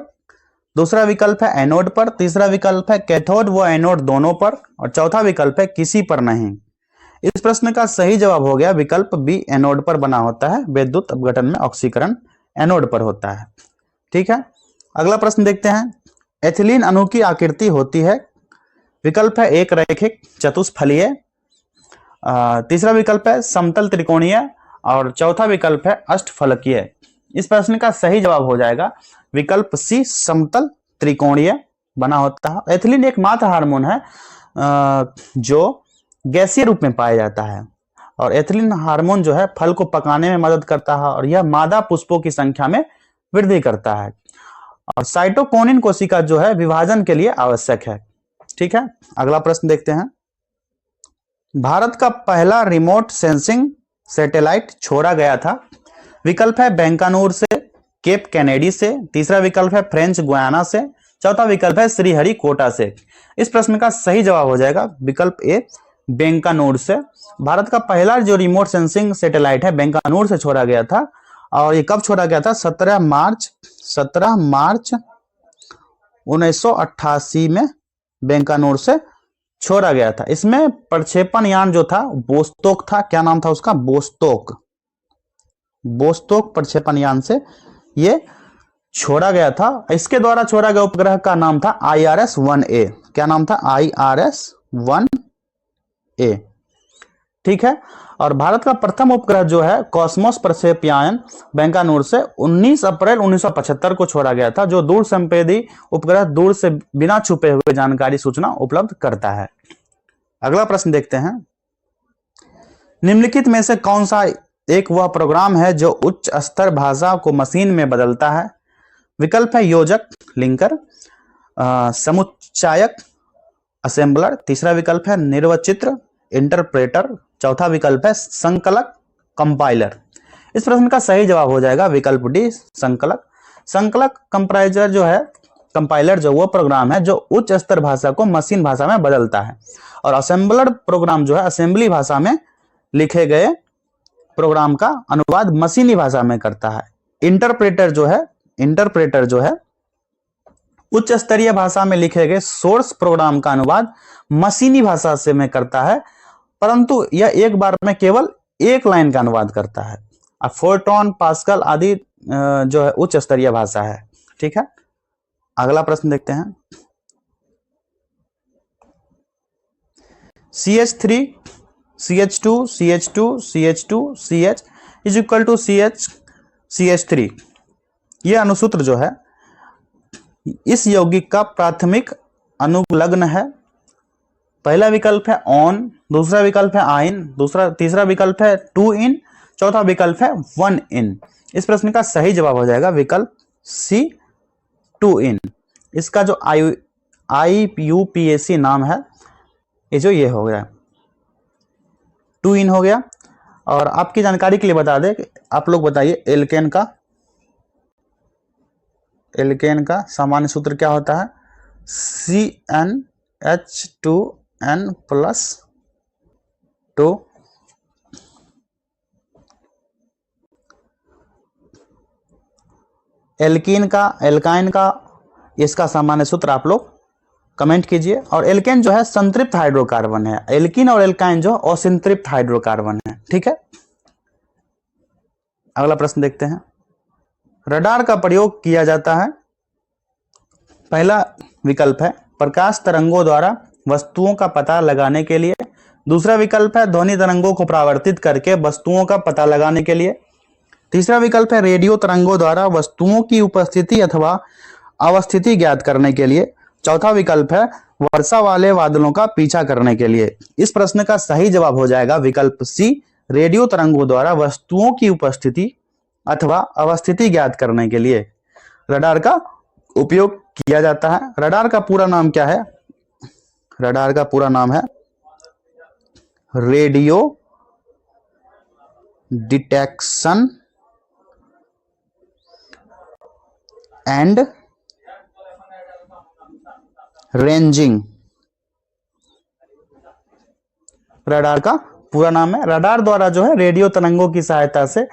दूसरा विकल्प है एनोड पर, तीसरा विकल्प है कैथोड व एनोड दोनों पर और चौथा विकल्प है किसी पर नहीं। इस प्रश्न का सही जवाब हो गया विकल्प बी, एनोड पर बना होता है। वैद्युत अपघटन में ऑक्सीकरण एनोड पर होता है, ठीक है। अगला प्रश्न देखते हैं। एथिलीन अणु की आकृति होती है। विकल्प है एक रैखिक चतुष्फलीय, तीसरा विकल्प है समतल त्रिकोणीय और चौथा विकल्प है अष्टफलकीय। इस प्रश्न का सही जवाब हो जाएगा विकल्प सी, समतल त्रिकोणीय बना होता है। एथिलीन एकमात्र हार्मोन है जो गैसीय रूप में पाया जाता है और एथिलीन हार्मोन जो है फल को पकाने में मदद करता है और यह मादा पुष्पों की संख्या में वृद्धि करता है और साइटोकिनिन कोशिका जो है विभाजन के लिए आवश्यक है, ठीक है। अगला प्रश्न देखते हैं। भारत का पहला रिमोट सेंसिंग सैटेलाइट छोड़ा गया था। विकल्प है बैंकानूर से, केप कैनेडी से, तीसरा विकल्प है फ्रेंच गुयाना से, चौथा विकल्प है श्रीहरिकोटा से। इस प्रश्न का सही जवाब हो जाएगा विकल्प ए, बैंकानूर से। भारत का पहला जो रिमोट सेंसिंग सैटेलाइट है बैंकानूर से छोड़ा गया था और ये कब छोड़ा गया था? 17 मार्च 1988 में बैंकानूर से छोड़ा गया था। इसमें प्रक्षेपण यान जो था बोस्तोक था। क्या नाम था उसका? बोस्तोक प्रक्षेपण यान से ये छोड़ा गया था। इसके द्वारा छोड़ा गया उपग्रह का नाम था IRS-1A। क्या नाम था? IRS-1A। ठीक है। और भारत का प्रथम उपग्रह जो है कॉस्मोस प्रक्षेपयान बेंकानूर से 19 अप्रैल 1975 को छोड़ा गया था, जो दूर संवेदी उपग्रह दूर से बिना छुपे हुए जानकारी सूचना उपलब्ध करता है। अगला प्रश्न देखते हैं। निम्नलिखित में से कौन सा एक वह प्रोग्राम है जो उच्च स्तर भाषा को मशीन में बदलता है? विकल्प है योजक लिंकर, समुच्चायक असेंबलर, तीसरा विकल्प है निर्वचित्र इंटरप्रेटर, चौथा विकल्प है संकलक कंपाइलर। इस प्रश्न का सही जवाब हो जाएगा विकल्प डी संकलक। संकलक कंपाइलर जो है, कंपाइलर जो वो प्रोग्राम है जो उच्च स्तर भाषा को मशीन भाषा में बदलता है, और असेंबलर प्रोग्राम जो है असेंबली भाषा में लिखे गए प्रोग्राम का अनुवाद मशीनी भाषा में करता है। इंटरप्रेटर जो है उच्च स्तरीय भाषा में लिखे गए सोर्स प्रोग्राम का अनुवाद मशीनी भाषा से में करता है, परंतु यह एक बार में केवल एक लाइन का अनुवाद करता है। अब फोर्ट्रॉन, पास्कल आदि जो है उच्च स्तरीय भाषा है। ठीक है। अगला प्रश्न देखते हैं। CH3 CH2 CH2 CH2 CH is equal to CH3 यह अनुसूत्र जो है इस यौगिक का प्राथमिक अनुलग्न है। पहला विकल्प है ऑन, दूसरा विकल्प है आइन, तीसरा विकल्प है 2 इन, चौथा विकल्प है 1 इन। इस प्रश्न का सही जवाब हो जाएगा विकल्प सी 2 इन। इसका जो IUPAC नाम है ये हो गया 2 इन हो गया। और आपकी जानकारी के लिए बता दें, आप लोग बताइए एल्केन का सामान्य सूत्र क्या होता है? CnH2n+2। एल्काइन का इसका सामान्य सूत्र आप लोग कमेंट कीजिए। और एल्केन जो है संतृप्त हाइड्रोकार्बन है, एल्कीन और एल्काइन जो असंतृप्त हाइड्रोकार्बन है। ठीक है। अगला प्रश्न देखते हैं। रडार का प्रयोग किया जाता है। पहला विकल्प है प्रकाश तरंगों द्वारा वस्तुओं का पता लगाने के लिए, दूसरा विकल्प है ध्वनि तरंगों को परावर्तित करके वस्तुओं का पता लगाने के लिए, तीसरा विकल्प है रेडियो तरंगों द्वारा वस्तुओं की उपस्थिति अथवा अवस्थिति ज्ञात करने के लिए, चौथा विकल्प है वर्षा वाले बादलों का पीछा करने के लिए। इस प्रश्न का सही जवाब हो जाएगा विकल्प सी रेडियो तरंगों द्वारा वस्तुओं की उपस्थिति अथवा अवस्थिति ज्ञात करने के लिए रडार का उपयोग किया जाता है। रडार का पूरा नाम क्या है? रडार का पूरा नाम है radio detection and ranging. Radar का पूरा नाम है। रडार द्वारा जो है रेडियो तरंगों की सहायता से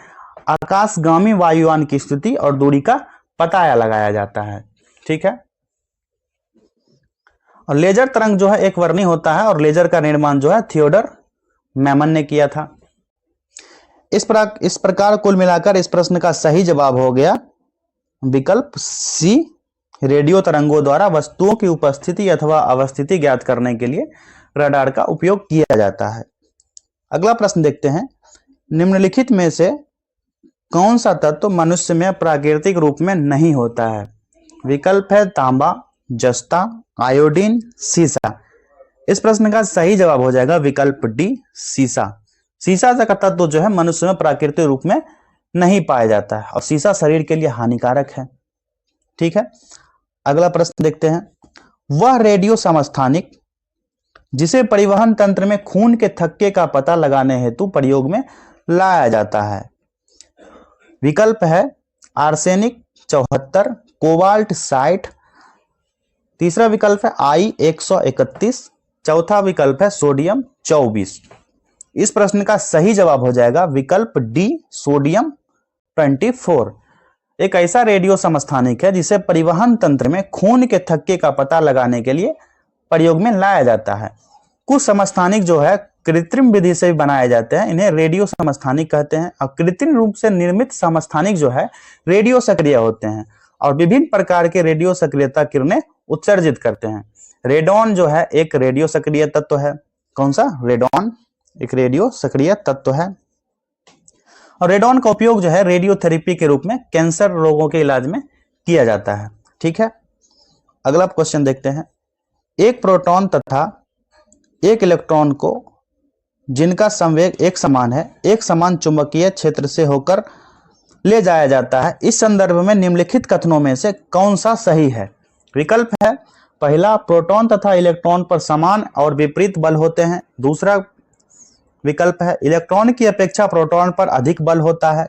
आकाशगामी वायुयान की स्थिति और दूरी का पता लगाया जाता है। ठीक है। और लेजर तरंग जो है एक वर्णी होता है, और लेजर का निर्माण जो है थियोडर मैमन ने किया था। इस प्रकार कुल मिलाकर इस प्रश्न का सही जवाब हो गया विकल्प सी रेडियो तरंगों द्वारा वस्तुओं की उपस्थिति अथवा अवस्थिति ज्ञात करने के लिए रडार का उपयोग किया जाता है। अगला प्रश्न देखते हैं। निम्नलिखित में से कौन सा तत्व मनुष्य में प्राकृतिक रूप में नहीं होता है? विकल्प है तांबा, जस्ता, आयोडीन, सीसा। इस प्रश्न का सही जवाब हो जाएगा विकल्प डी सीसा। सीसा का तत्व जो है मनुष्य में प्राकृतिक रूप में नहीं पाया जाता है, और सीसा शरीर के लिए हानिकारक है। ठीक है। अगला प्रश्न देखते हैं। वह रेडियो समस्थानिक जिसे परिवहन तंत्र में खून के थक्के का पता लगाने हेतु प्रयोग में लाया जाता है। विकल्प है आर्सेनिक 74, कोबाल्ट 60, तीसरा विकल्प है I131, चौथा विकल्प है सोडियम 24। इस प्रश्न का सही जवाब हो जाएगा विकल्प डी सोडियम 24। एक ऐसा रेडियो समस्थानिक है जिसे परिवहन तंत्र में खून के थक्के का पता लगाने के लिए प्रयोग में लाया जाता है। कुछ समस्थानिक जो है कृत्रिम विधि से बनाए जाते हैं, इन्हें रेडियो समस्थानिक कहते हैं। और कृत्रिम रूप से निर्मित समस्थानिक जो है रेडियो सक्रिय होते हैं, और विभिन्न प्रकार के रेडियो सक्रियता किरणें उत्सर्जित करते हैं। रेडॉन जो है एक रेडियो सक्रिय तत्व है। कौन सा? रेडॉन एक रेडियो सक्रिय तत्व है और रेडॉन का उपयोग जो है रेडियोथेरेपी के रूप में कैंसर रोगों के इलाज में किया जाता है। ठीक है, अगला क्वेश्चन देखते हैं। एक प्रोटॉन तथा एक इलेक्ट्रॉन को जिनका संवेग एक समान है, एक समान चुंबकीय क्षेत्र से होकर ले जाया जाता है। इस संदर्भ में निम्नलिखित कथनों में से कौन सा सही है? विकल्प है पहला, प्रोटॉन तथा इलेक्ट्रॉन पर समान और विपरीत बल होते हैं। दूसरा विकल्प है इलेक्ट्रॉन की अपेक्षा प्रोटॉन पर अधिक बल होता है।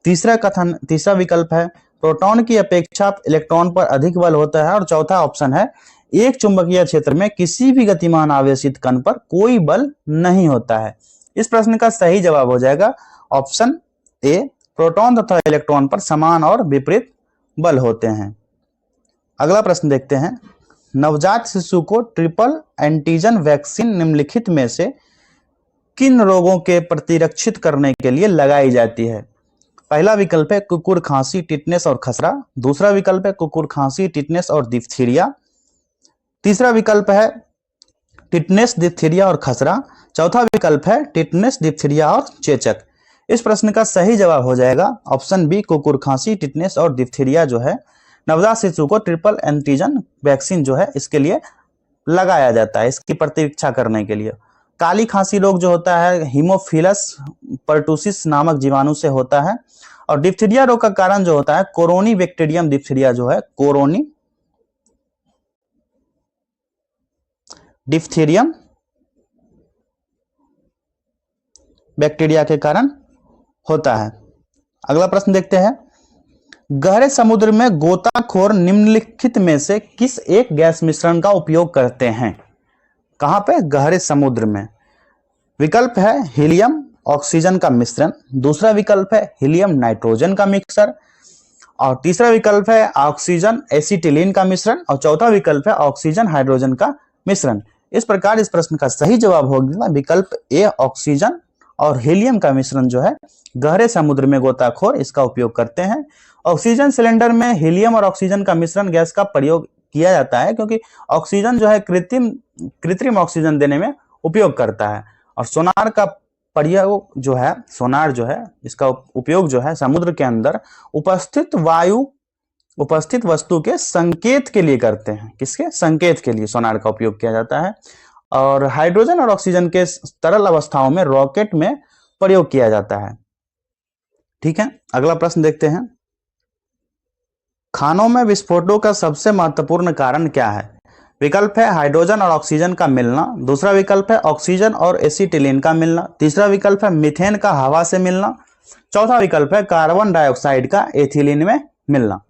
तीसरा विकल्प है प्रोटॉन की अपेक्षा इलेक्ट्रॉन पर अधिक बल होता है। और चौथा ऑप्शन है एक चुंबकीय क्षेत्र में किसी भी गतिमान आवेशित कण पर कोई बल नहीं होता है। इस प्रश्न का सही जवाब हो जाएगा ऑप्शन ए, प्रोटॉन तथा इलेक्ट्रॉन पर समान और विपरीत बल होते हैं। अगला प्रश्न देखते हैं। नवजात शिशु को ट्रिपल एंटीजन वैक्सीन निम्नलिखित में से किन रोगों के प्रतिरक्षित करने के लिए लगाई जाती है? पहला विकल्प है कुकुर खांसी, टिटनेस और खसरा। दूसरा विकल्प है कुकुर खांसी, टिटनेस और डिप्थीरिया। तीसरा विकल्प है टिटनेस, डिप्थीरिया और खसरा। चौथा विकल्प है टिटनेस, डिप्थीरिया और चेचक। इस प्रश्न का सही जवाब हो जाएगा ऑप्शन बी, कुकुर खांसी, टिटनेस और डिप्थीरिया जो है नवजात शिशु को ट्रिपल एंटीजन वैक्सीन जो है इसके लिए लगाया जाता है, इसकी प्रतिरक्षा करने के लिए। काली खांसी रोग जो होता है हीमोफिलस पर्टुसिस नामक जीवाणु से होता है और डिप्थीरिया रोग का कारण जो होता है कोरोनी बैक्टीरियम डिप्थीरिया जो है कोरोनी डिप्थीरियम बैक्टीरिया के कारण होता है। अगला प्रश्न देखते हैं। गहरे समुद्र में गोताखोर निम्नलिखित में से किस एक गैस मिश्रण का उपयोग करते हैं? कहां पे? गहरे समुद्र में। विकल्प है हीलियम ऑक्सीजन का मिश्रण। दूसरा विकल्प है हीलियम नाइट्रोजन का मिक्सर और तीसरा विकल्प है ऑक्सीजन एसिटिलीन का मिश्रण और चौथा विकल्प है ऑक्सीजन हाइड्रोजन का मिश्रण। इस प्रकार इस प्रश्न का सही जवाब होगा विकल्प ए, ऑक्सीजन और हीलियम का मिश्रण जो है गहरे समुद्र में गोताखोर इसका उपयोग करते हैं। ऑक्सीजन सिलेंडर में हीलियम और ऑक्सीजन का मिश्रण गैस का प्रयोग किया जाता है क्योंकि ऑक्सीजन जो है कृत्रिम ऑक्सीजन देने में उपयोग करता है और सोनार का प्रयोग जो है सोनार जो है इसका उपयोग जो है समुद्र के अंदर उपस्थित वस्तु के संकेत के लिए करते हैं। किसके? संकेत के लिए सोनार का उपयोग किया जाता है। और हाइड्रोजन और ऑक्सीजन के तरल अवस्थाओं में रॉकेट में प्रयोग किया जाता है। ठीक है, अगला प्रश्न देखते हैं। खानों में विस्फोटों का सबसे महत्वपूर्ण कारण क्या है? विकल्प है हाइड्रोजन और ऑक्सीजन का मिलना। दूसरा विकल्प है ऑक्सीजन और एसिटिलीन का मिलना। तीसरा विकल्प है मीथेन का हवा से मिलना। चौथा विकल्प है कार्बन डाइऑक्साइड का एथिलीन में मिलना।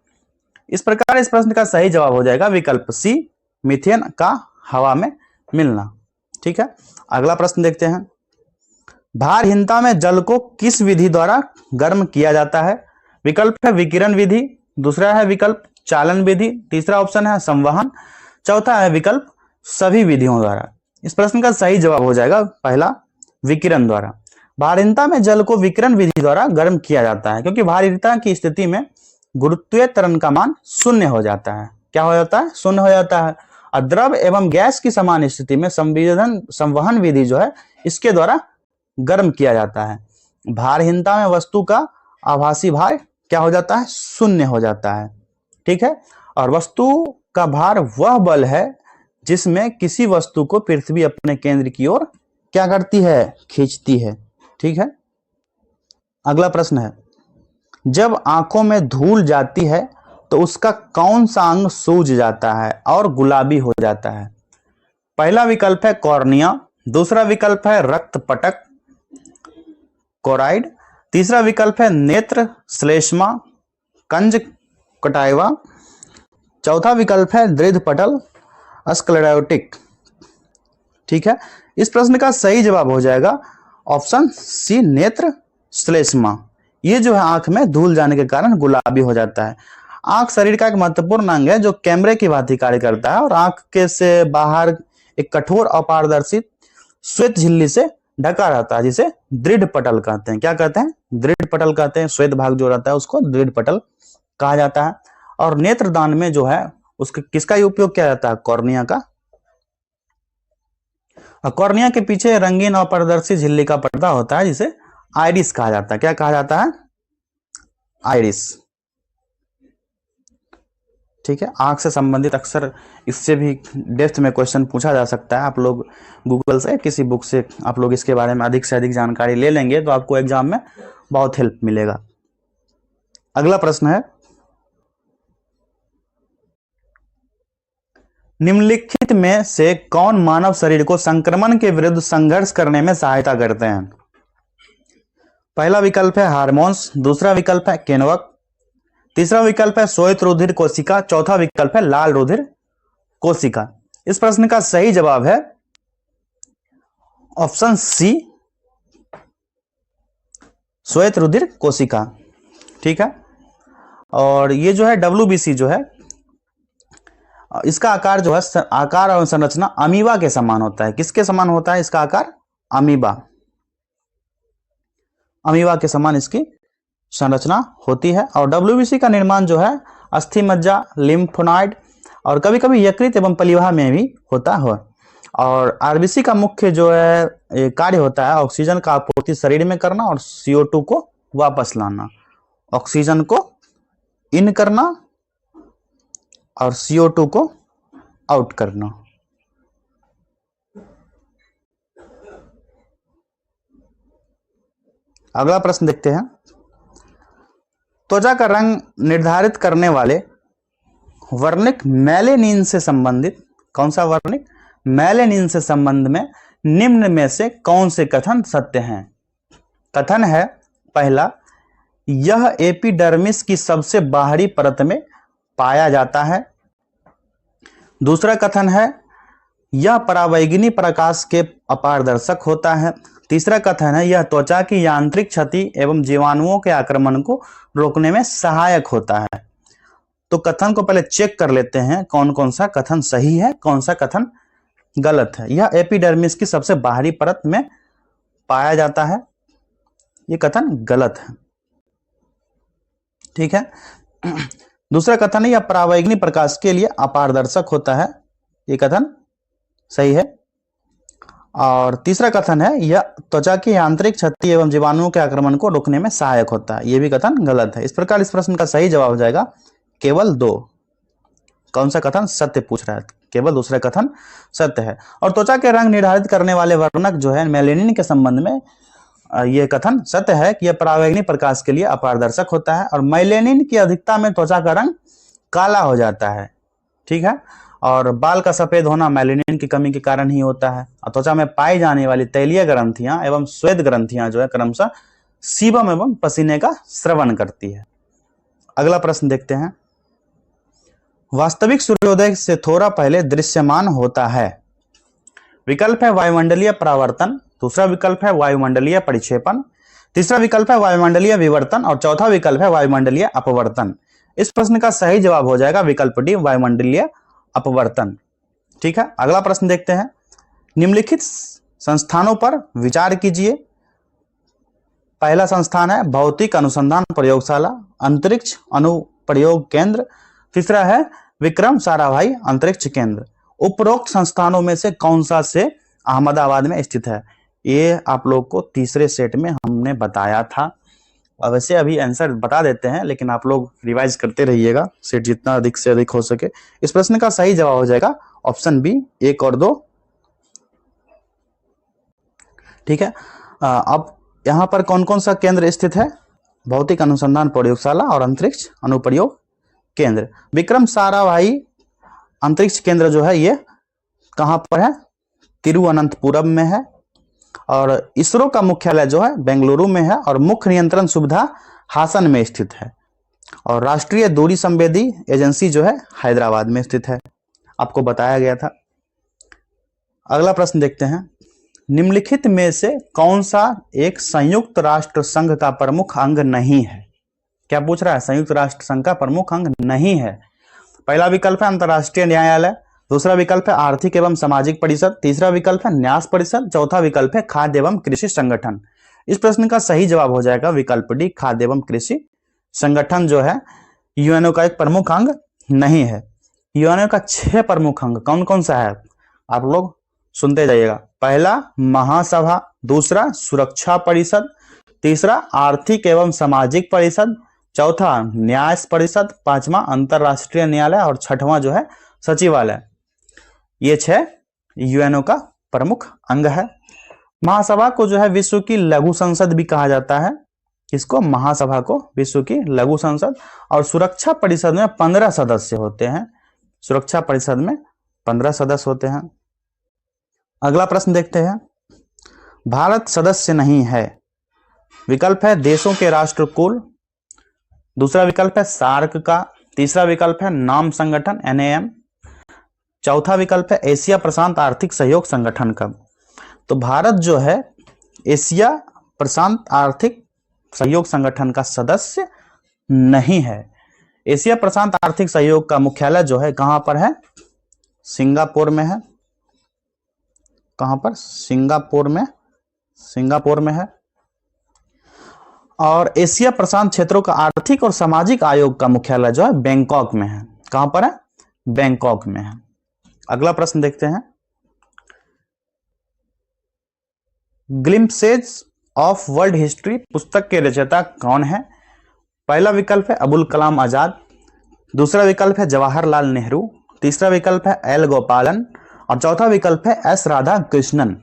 इस प्रकार इस प्रश्न का सही जवाब हो जाएगा विकल्प सी, मीथेन का हवा में मिलना। ठीक है, अगला प्रश्न देखते हैं। भारहीनता में जल को किस विधि द्वारा गर्म किया जाता है? विकल्प है विकिरण विधि। दूसरा है विकल्प चालन विधि। तीसरा ऑप्शन है संवहन। चौथा है विकल्प सभी विधियों द्वारा। इस प्रश्न का सही जवाब हो जाएगा पहला, विकिरण द्वारा। भारहीनता में जल को विकिरण विधि द्वारा गर्म किया जाता है क्योंकि भारहीनता की स्थिति में गुरुत्वीय त्वरण का मान शून्य हो जाता है। क्या हो जाता है? शून्य हो जाता है। और द्रव एवं गैस की समान स्थिति में संवहन विधि जो है इसके द्वारा गर्म किया जाता है। भारहीनता में वस्तु का आभासी भार क्या हो जाता है? शून्य हो जाता है। ठीक है, और वस्तु का भार वह बल है जिसमें किसी वस्तु को पृथ्वी अपने केंद्र की ओर क्या करती है? खींचती है। ठीक है, अगला प्रश्न है। जब आंखों में धूल जाती है तो उसका कौन सा अंग सूज जाता है और गुलाबी हो जाता है? पहला विकल्प है कॉर्निया। दूसरा विकल्प है रक्त पटक कोराइड। तीसरा विकल्प है नेत्र श्लेष्मा कंजक्टाइवा। चौथा विकल्प है दृढ़ पटल स्क्लेरोटिक। ठीक है, इस प्रश्न का सही जवाब हो जाएगा ऑप्शन सी, नेत्र श्लेष्मा। ये जो है आंख में धूल जाने के कारण गुलाबी हो जाता है। आंख शरीर का एक महत्वपूर्ण अंग है जो कैमरे की भांति कार्य करता है और आंख के से बाहर एक कठोर अपारदर्शी श्वेत झिल्ली से ढका रहता है जिसे दृढ़ पटल कहते हैं। क्या कहते हैं? दृढ़ पटल कहते हैं। श्वेत भाग जो रहता है उसको दृढ़ पटल कहा जाता है। और नेत्रदान में जो है उसका किसका उपयोग किया जाता है? कॉर्निया का। और कॉर्निया के पीछे रंगीन और पारदर्शी झिल्ली का पर्दा होता है जिसे आइरिस कहा जाता है। क्या कहा जाता है? आइरिस। ठीक है, आंख से संबंधित अक्सर इससे भी डेप्थ में क्वेश्चन पूछा जा सकता है। आप लोग गूगल से किसी बुक से आप लोग इसके बारे में अधिक से अधिक जानकारी ले लेंगे तो आपको एग्जाम में बहुत हेल्प मिलेगा। अगला प्रश्न है, निम्नलिखित में से कौन मानव शरीर को संक्रमण के विरुद्ध संघर्ष करने में सहायता करते हैं? पहला विकल्प है हार्मोन्स, दूसरा विकल्प है किण्वक, तीसरा विकल्प है श्वेत रुधिर कोशिका, चौथा विकल्प है लाल रुधिर कोशिका। इस प्रश्न का सही जवाब है ऑप्शन सी, श्वेत रुधिर कोशिका। ठीक है, और ये जो है WBC जो है इसका आकार जो है, आकार और संरचना अमीबा के समान होता है। किसके समान होता है इसका आकार? अमीबा। अमीबा के समान इसकी संरचना होती है। और WBC का निर्माण जो है अस्थि मज्जा, लिम्फोनाइड और कभी कभी यकृत एवं पलिवाह में भी होता है। और RBC का मुख्य जो है कार्य होता है ऑक्सीजन का आपूर्ति शरीर में करना और CO2 को वापस लाना। ऑक्सीजन को इन करना और CO2 को आउट करना। अगला प्रश्न देखते हैं, त्वचा का रंग निर्धारित करने वाले वर्णिक मेलेनिन से संबंधित, कौन सा वर्णिक? मेलेनिन से संबंध में निम्न में से कौन से कथन सत्य हैं? कथन है पहला, यह एपिडर्मिस की सबसे बाहरी परत में पाया जाता है। दूसरा कथन है, यह परावैंगनी प्रकाश के अपारदर्शक होता है। तीसरा कथन है, यह त्वचा की यांत्रिक क्षति एवं जीवाणुओं के आक्रमण को रोकने में सहायक होता है। तो कथन को पहले चेक कर लेते हैं कौन कौन सा कथन सही है, कौन सा कथन गलत है। यह एपिडर्मिस की सबसे बाहरी परत में पाया जाता है, यह कथन गलत है। ठीक है, दूसरा कथन है, यह परावैंगनी प्रकाश के लिए अपारदर्शक होता है, यह कथन सही है। और तीसरा कथन है, यह त्वचा की यांत्रिक क्षति एवं जीवाणुओं के आक्रमण को रोकने में सहायक होता है, यह भी कथन गलत है। इस प्रकार इस प्रश्न का सही जवाब हो जाएगा केवल 2। कौन सा कथन सत्य पूछ रहा है? केवल दूसरा कथन सत्य है। और त्वचा के रंग निर्धारित करने वाले वर्णक जो है मेलेनिन के संबंध में यह कथन सत्य है कि यह परावैंगनी प्रकाश के लिए अपारदर्शक होता है और मेलेनिन की अधिकता में त्वचा का रंग काला हो जाता है। ठीक है, और बाल का सफेद होना मेलेनिन की कमी के कारण ही होता है। और त्वचा में पाई जाने वाली तैलीय ग्रंथियां एवं श्वेत ग्रंथियां जो है क्रमशः सीबम एवं पसीने का स्रवण करती है। अगला प्रश्न देखते हैं, वास्तविक सूर्योदय से थोड़ा पहले दृश्यमान होता है। विकल्प है वायुमंडलीय परावर्तन, दूसरा विकल्प है वायुमंडलीय परिक्षेपण, तीसरा विकल्प है वायुमंडलीय विवर्तन और चौथा विकल्प है वायुमंडलीय अपवर्तन। इस प्रश्न का सही जवाब हो जाएगा विकल्प डी, वायुमंडलीय अपवर्तन। ठीक है, अगला प्रश्न देखते हैं, निम्नलिखित संस्थानों पर विचार कीजिए। पहला संस्थान है भौतिक अनुसंधान प्रयोगशाला, अंतरिक्ष अनुप्रयोग केंद्र, तीसरा है विक्रम साराभाई अंतरिक्ष केंद्र। उपरोक्त संस्थानों में से कौन सा से अहमदाबाद में स्थित है? ये आप लोग को तीसरे सेट में हमने बताया था। और वैसे अभी आंसर बता देते हैं लेकिन आप लोग रिवाइज करते रहिएगा, सेट जितना अधिक से अधिक हो सके। इस प्रश्न का सही जवाब हो जाएगा ऑप्शन बी, 1 और 2। ठीक है, अब यहाँ पर कौन कौन सा केंद्र स्थित है? भौतिक अनुसंधान प्रयोगशाला और अंतरिक्ष अनुप्रयोग केंद्र। विक्रम साराभाई अंतरिक्ष केंद्र जो है ये कहां पर है? तिरुवनंतपुरम में है। और इसरो का मुख्यालय जो है बेंगलुरु में है और मुख्य नियंत्रण सुविधा हासन में स्थित है। और राष्ट्रीय दूरी संवेदी एजेंसी जो है हैदराबाद में स्थित है, आपको बताया गया था। अगला प्रश्न देखते हैं, निम्नलिखित में से कौन सा एक संयुक्त राष्ट्र संघ का प्रमुख अंग नहीं है? क्या पूछ रहा है? संयुक्त राष्ट्र संघ का प्रमुख अंग नहीं है। पहला विकल्प है अंतर्राष्ट्रीय न्यायालय, दूसरा विकल्प है आर्थिक एवं सामाजिक परिषद, तीसरा विकल्प है न्यास परिषद, चौथा विकल्प है खाद्य एवं कृषि संगठन। इस प्रश्न का सही जवाब हो जाएगा विकल्प डी, खाद्य एवं कृषि संगठन जो है यूएनओ का एक प्रमुख अंग नहीं है। यूएनओ का 6 प्रमुख अंग कौन कौन सा है, आप लोग सुनते जाइएगा। पहला महासभा, दूसरा सुरक्षा परिषद, तीसरा आर्थिक एवं सामाजिक परिषद, चौथा न्याय परिषद, पांचवा अंतरराष्ट्रीय न्यायालय और छठवां जो है सचिवालय। ये 6 यूएनओ का प्रमुख अंग है। महासभा को जो है विश्व की लघु संसद भी कहा जाता है। इसको महासभा को विश्व की लघु संसद। और सुरक्षा परिषद में 15 सदस्य होते हैं। सुरक्षा परिषद में 15 सदस्य होते हैं। अगला प्रश्न देखते हैं। भारत सदस्य नहीं है। विकल्प है देशों के राष्ट्रकुल, दूसरा विकल्प है सार्क का, तीसरा विकल्प है नाम संगठन NAM, चौथा विकल्प है एशिया प्रशांत आर्थिक सहयोग संगठन का। तो भारत जो है एशिया प्रशांत आर्थिक सहयोग संगठन का सदस्य नहीं है। एशिया प्रशांत आर्थिक सहयोग का मुख्यालय जो है कहां पर है, सिंगापुर में है। कहां पर, सिंगापुर में है। और एशिया प्रशांत क्षेत्रों का आर्थिक और सामाजिक आयोग का मुख्यालय जो है बैंकॉक में है। कहां पर है, बैंकॉक में है। अगला प्रश्न देखते हैं। ग्लिम्पसेज ऑफ वर्ल्ड हिस्ट्री पुस्तक के रचयिता कौन है। पहला विकल्प है अबुल कलाम आजाद, दूसरा विकल्प है जवाहरलाल नेहरू, तीसरा विकल्प है एल गोपालन और चौथा विकल्प है एस राधा कृष्णन।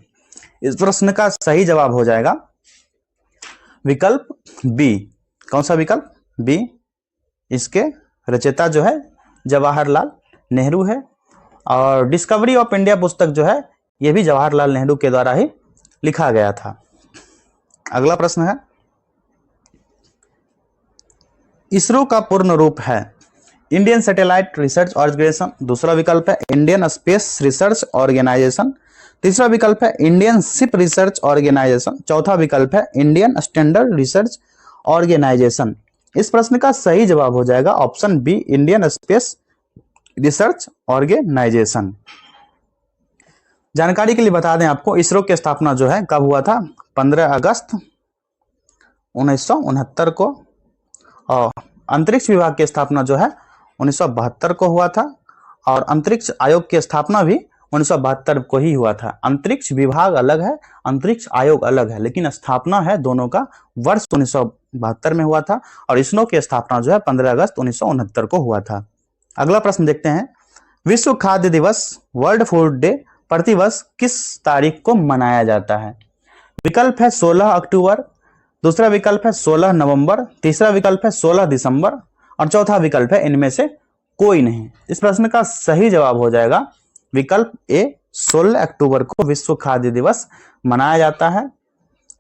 इस प्रश्न का सही जवाब हो जाएगा विकल्प बी। कौन सा विकल्प, बी। इसके रचयिता जो है जवाहरलाल नेहरू है। और डिस्कवरी ऑफ इंडिया पुस्तक जो है यह भी जवाहरलाल नेहरू के द्वारा ही लिखा गया था। अगला प्रश्न है। इसरो का पूर्ण रूप है इंडियन सैटेलाइट रिसर्च ऑर्गेनाइजेशन, दूसरा विकल्प है इंडियन स्पेस रिसर्च ऑर्गेनाइजेशन, तीसरा विकल्प है इंडियन शिप रिसर्च ऑर्गेनाइजेशन, चौथा विकल्प है इंडियन स्टैंडर्ड रिसर्च ऑर्गेनाइजेशन। इस प्रश्न का सही जवाब हो जाएगा option B, Indian space research organisation. जानकारी के लिए बता दें आपको, इसरो की स्थापना जो है कब हुआ था, 15 अगस्त 1969 को। और अंतरिक्ष विभाग की स्थापना जो है 1972 को हुआ था। और अंतरिक्ष आयोग की स्थापना भी 1972 को ही हुआ था। अंतरिक्ष विभाग अलग है, अंतरिक्ष आयोग अलग है, लेकिन स्थापना है दोनों का वर्ष 1972 में हुआ था। और इसरो की स्थापना जो है 15 अगस्त 1969 को हुआ था। अगला प्रश्न देखते हैं। विश्व खाद्य दिवस वर्ल्ड फूड डे प्रतिवर्ष किस तारीख को मनाया जाता है। विकल्प है 16 अक्टूबर, दूसरा विकल्प है 16 नवंबर, तीसरा विकल्प है 16 दिसंबर और चौथा विकल्प है इनमें से कोई नहीं। इस प्रश्न का सही जवाब हो जाएगा विकल्प ए, 16 अक्टूबर को विश्व खाद्य दिवस मनाया जाता है।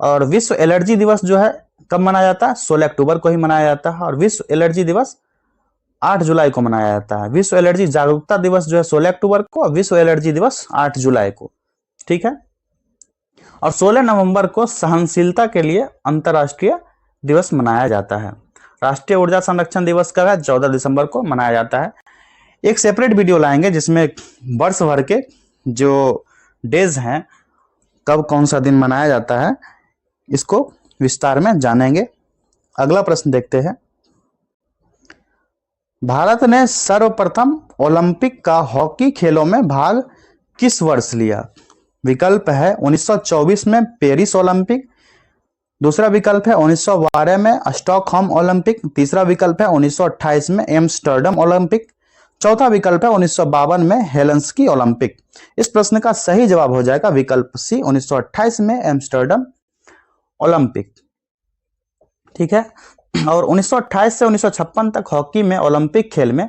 और विश्व एलर्जी दिवस जो है कब मनाया जाता है, 16 अक्टूबर को ही मनाया जाता है। और विश्व एलर्जी दिवस 8 जुलाई को मनाया जाता है। विश्व एलर्जी जागरूकता दिवस जो है 16 अक्टूबर को और विश्व एलर्जी दिवस 8 जुलाई को। ठीक है। और 16 नवंबर को सहनशीलता के लिए अंतर्राष्ट्रीय दिवस मनाया जाता है। राष्ट्रीय ऊर्जा संरक्षण दिवस का है 14 दिसंबर को मनाया जाता है। एक सेपरेट वीडियो लाएंगे जिसमें वर्ष भर के जो डेज हैं, कब कौन सा दिन मनाया जाता है, इसको विस्तार में जानेंगे। अगला प्रश्न देखते हैं। भारत ने सर्वप्रथम ओलंपिक का हॉकी खेलों में भाग किस वर्ष लिया। विकल्प है 1924 में पेरिस ओलंपिक, दूसरा विकल्प है 1912 में स्टॉकहोम ओलंपिक, तीसरा विकल्प है 1928 में एम्स्टर्डम ओलंपिक, चौथा विकल्प है 1952 में हेलसिंकी ओलंपिक। इस प्रश्न का सही जवाब हो जाएगा विकल्प सी, 1928 में एम्स्टर्डम ओलंपिक। ठीक है। और 1928 से 1956 तक हॉकी में ओलंपिक खेल में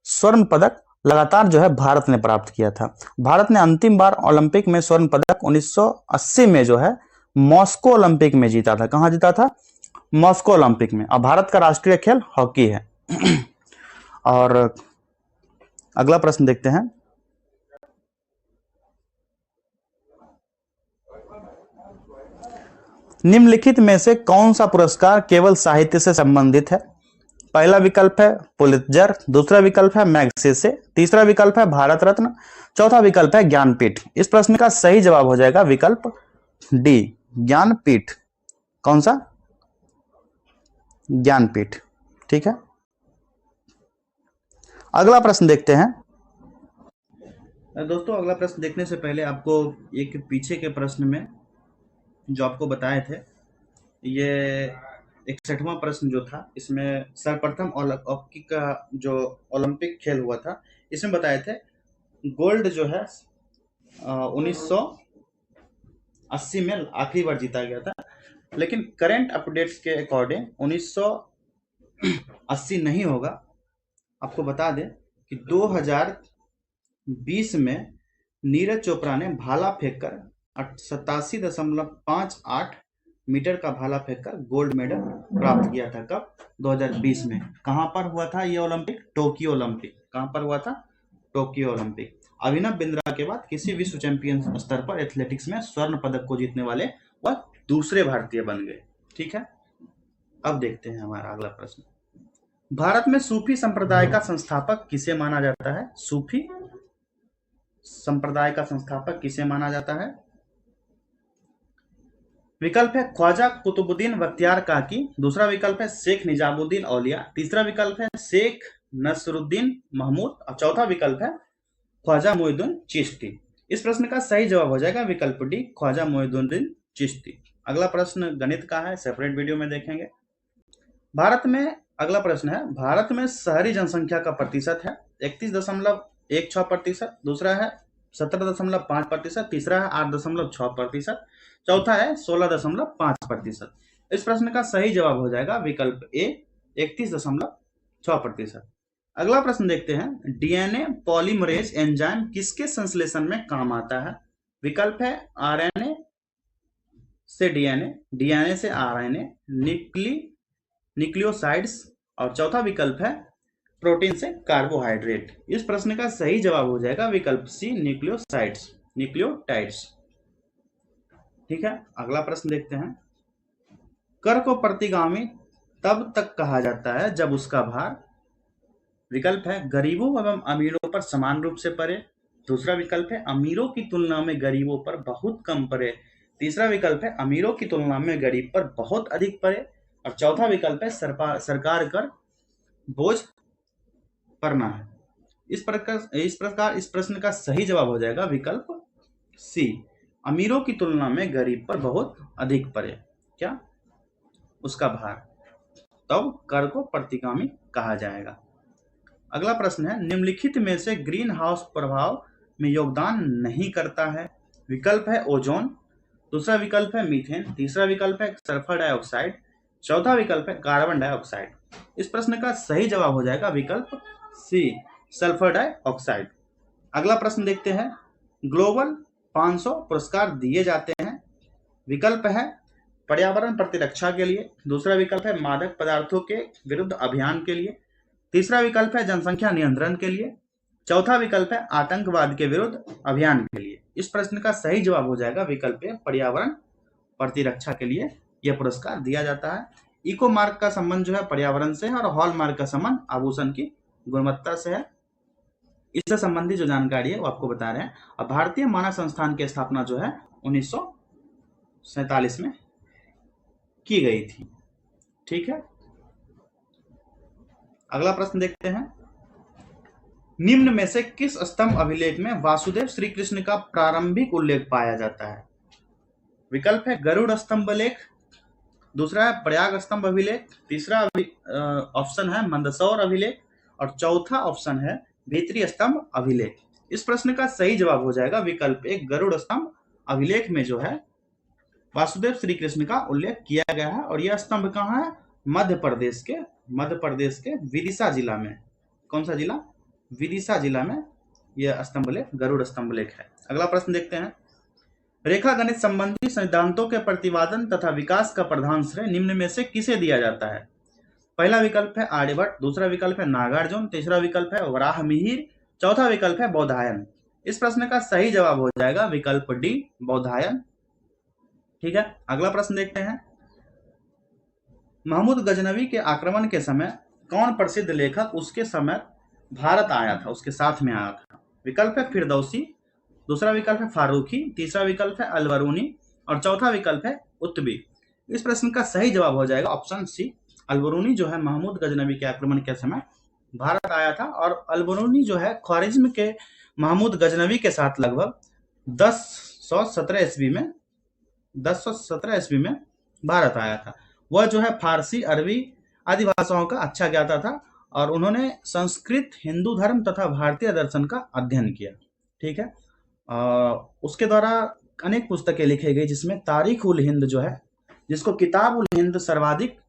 स्वर्ण पदक लगातार जो है भारत ने प्राप्त किया था। भारत ने अंतिम बार ओलंपिक में स्वर्ण पदक 1980 में जो है मॉस्को ओलंपिक में जीता था। कहां जीता था, मॉस्को ओलंपिक में। और भारत का राष्ट्रीय खेल हॉकी है। और अगला प्रश्न देखते हैं। निम्नलिखित में से कौन सा पुरस्कार केवल साहित्य से संबंधित है। पहला विकल्प है पुलित्जर, दूसरा विकल्प है मैग्सेसे, तीसरा विकल्प है भारत रत्न, चौथा विकल्प है ज्ञानपीठ। इस प्रश्न का सही जवाब हो जाएगा विकल्प डी, ज्ञानपीठ। कौन सा, ज्ञानपीठ। ठीक है। अगला प्रश्न देखते हैं। दोस्तों अगला प्रश्न देखने से पहले आपको एक पीछे के प्रश्न में जो आपको बताए थे, ये 61वां प्रश्न जो था, इसमें सर्वप्रथम हॉकी का जो ओलंपिक खेल हुआ था, इसमें बताए थे गोल्ड जो है 1980 में आखिरी बार जीता गया था, लेकिन करंट अपडेट्स के अकॉर्डिंग 1980 नहीं होगा। आपको बता दें कि 2020 में नीरज चोपड़ा ने भाला फेंककर 87.58 मीटर का भाला फेंककर गोल्ड मेडल प्राप्त किया था। कब? 2020 में। कहां पर हुआ था ये ओलंपिक? Tokyo Olympic. कहां पर हुआ था? Tokyo Olympic. अभिनव बिंद्रा के बाद किसी विश्व चैंपियन स्तर पर एथलेटिक्स में स्वर्ण पदक को जीतने वाले वह दूसरे भारतीय बन गए। ठीक है, अब देखते हैं हमारा अगला प्रश्न। भारत में सूफी संप्रदाय का संस्थापक किसे माना जाता है? सूफी संप्रदाय का संस्थापक किसे माना जाता है? विकल्प है ख्वाजा कुतुबुद्दीन बख्तियार काकी, दूसरा विकल्प है शेख निजामुद्दीन औलिया, तीसरा विकल्प है शेख नसरुद्दीन महमूद और चौथा विकल्प है ख्वाजा मोइनुद्दीन चिश्ती। इस प्रश्न का सही जवाब हो जाएगा विकल्प डी, ख्वाजा मोइनुद्दीन चिश्ती। अगला प्रश्न गणित का है, सेपरेट वीडियो में देखेंगे। भारत में अगला प्रश्न है, भारत में शहरी जनसंख्या का प्रतिशत है 31.16%, दूसरा है 17.5%, तीसरा है 8.6%, चौथा है 16.5%। इस प्रश्न का सही जवाब हो जाएगा विकल्प ए, 31.6%। अगला प्रश्न देखते हैं, डीएनए पॉलीमरेज एंजाइम किसके संश्लेषण में काम आता है? विकल्प है आरएनए से डीएनए, डीएनए से आरएनए, न्यूक्लियोसाइड्स और चौथा विकल्प है प्रोटीन से कार्बोहाइड्रेट। इस प्रश्न का सही जवाब हो जाएगा विकल्प सी, न्यूक्लियोटाइड्स। ठीक है, अगला प्रश्न देखते हैं, कर को प्रतिगामी तब तक कहा जाता है जब उसका भार, विकल्प है गरीबों एवं अमीरों पर समान रूप से पड़े, दूसरा विकल्प है अमीरों की तुलना में गरीबों पर बहुत कम पड़े, तीसरा विकल्प है अमीरों की तुलना में गरीब पर बहुत अधिक पड़े और चौथा विकल्प है सरकार कर बोझ पड़ना है। इस प्रकार इस प्रश्न का सही जवाब हो जाएगा विकल्प सी, अमीरों की तुलना में गरीब पर बहुत अधिक पड़े क्या? उसका भार, तब कर को प्रतिगामी कहा जाएगा। अगला प्रश्न है, निम्नलिखित में से ग्रीन हाउस प्रभाव में योगदान नहीं करता है? विकल्प है ओजोन, दूसरा विकल्प है मीथेन, तीसरा विकल्प है सल्फर डाइऑक्साइड, चौथा विकल्प है कार्बन डाइऑक्साइड। इस प्रश्न का सही जवाब हो जाएगा विकल्प सी, सल्फर डाइऑक्साइड। अगला प्रश्न देखते हैं, ग्लोबल 500 पुरस्कार दिए जाते हैं। विकल्प है पर्यावरण प्रतिरक्षा के लिए, दूसरा विकल्प है मादक पदार्थों के विरुद्ध अभियान के लिए, तीसरा विकल्प है जनसंख्या नियंत्रण के लिए, चौथा विकल्प है आतंकवाद के विरुद्ध अभियान के लिए। इस प्रश्न का सही जवाब हो जाएगा विकल्प ए, पर्यावरण प्रतिरक्षा के लिए यह पुरस्कार दिया जाता है। इको मार्क का संबंध जो है पर्यावरण से है और हॉल मार्क का संबंध आभूषण की गुणवत्ता से है। इससे संबंधित जो जानकारी है वो आपको बता रहे हैं। और भारतीय मानव संस्थान की स्थापना जो है 1947 में की गई थी। ठीक है, अगला प्रश्न देखते हैं, निम्न में से किस स्तंभ अभिलेख में वासुदेव श्री कृष्ण का प्रारंभिक उल्लेख पाया जाता है? विकल्प है गरुड़ स्तंभ लेख, दूसरा है प्रयाग स्तंभ अभिलेख, तीसरा ऑप्शन है मंदसौर अभिलेख और चौथा ऑप्शन है भीतरी स्तंभ अभिलेख। इस प्रश्न का सही जवाब हो जाएगा विकल्प एक, गरुड़ स्तंभ अभिलेख में जो है वासुदेव श्री कृष्ण का उल्लेख किया गया है और यह स्तंभ कहाँ है? मध्य प्रदेश के विदिशा जिला में। कौन सा जिला? विदिशा जिला में यह स्तंभ लेख, गरुड़ स्तंभ लेख है। अगला प्रश्न देखते हैं, रेखा गणित संबंधी सिद्धांतों के प्रतिपादन तथा विकास का प्रधान श्रेय निम्न में से किसे दिया जाता है? पहला विकल्प है आर्यभट्ट, दूसरा विकल्प है नागार्जुन, तीसरा विकल्प है वराहमिहिर, चौथा विकल्प है बौधायन। इस प्रश्न का सही जवाब हो जाएगा विकल्प डी, बौधायन। ठीक है, अगला प्रश्न देखते हैं, महमूद गजनवी के आक्रमण के समय कौन प्रसिद्ध लेखक उसके समय भारत आया था, उसके साथ में आया था? विकल्प है फिरदौसी, दूसरा विकल्प है फारूकी, तीसरा विकल्प है अलबरूनी और चौथा विकल्प है उत्तबी। इस प्रश्न का सही जवाब हो जाएगा ऑप्शन सी, अलबरूनी जो है महमूद गजनवी के आक्रमण के समय भारत आया था और अल-बरूनी जो है ख्वारिज्म के महमूद गजनवी के साथ लगभग 1017 ईस्वी में भारत आया था। वह जो है फारसी, अरबी आदि भाषाओं का अच्छा ज्ञाता था और उन्होंने संस्कृत, हिंदू धर्म तथा भारतीय दर्शन का अध्ययन किया। ठीक है। उसके द्वारा अनेक पुस्तकें लिखी गई, जिसमें तारीख उल हिंद जो है, जिसको किताब उल हिंद सर्वाधिक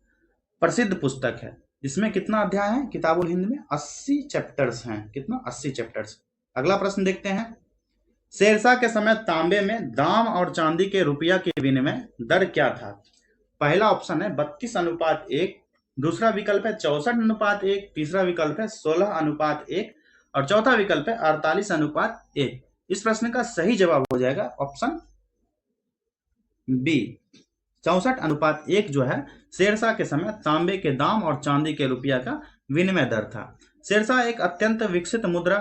प्रसिद्ध पुस्तक है, जिसमें कितना अध्याय है किताब उल हिंद में? 80 चैप्टर्स हैं। कितना? 80 चैप्टर्स। अगला प्रश्न देखते हैं। शेरशाह के समय तांबे में दाम और चांदी के रुपया के विनिमय दर क्या था? पहला ऑप्शन है 32:1, दूसरा विकल्प है 64:1, तीसरा विकल्प है 16:1 और चौथा विकल्प है 48:1। इस प्रश्न का सही जवाब हो जाएगा ऑप्शन बी, 64:1 जो है शेरशाह के समय तांबे के दाम और चांदी के रुपया का विनिमय दर था। शेरशाह एक अत्यंत विकसित मुद्रा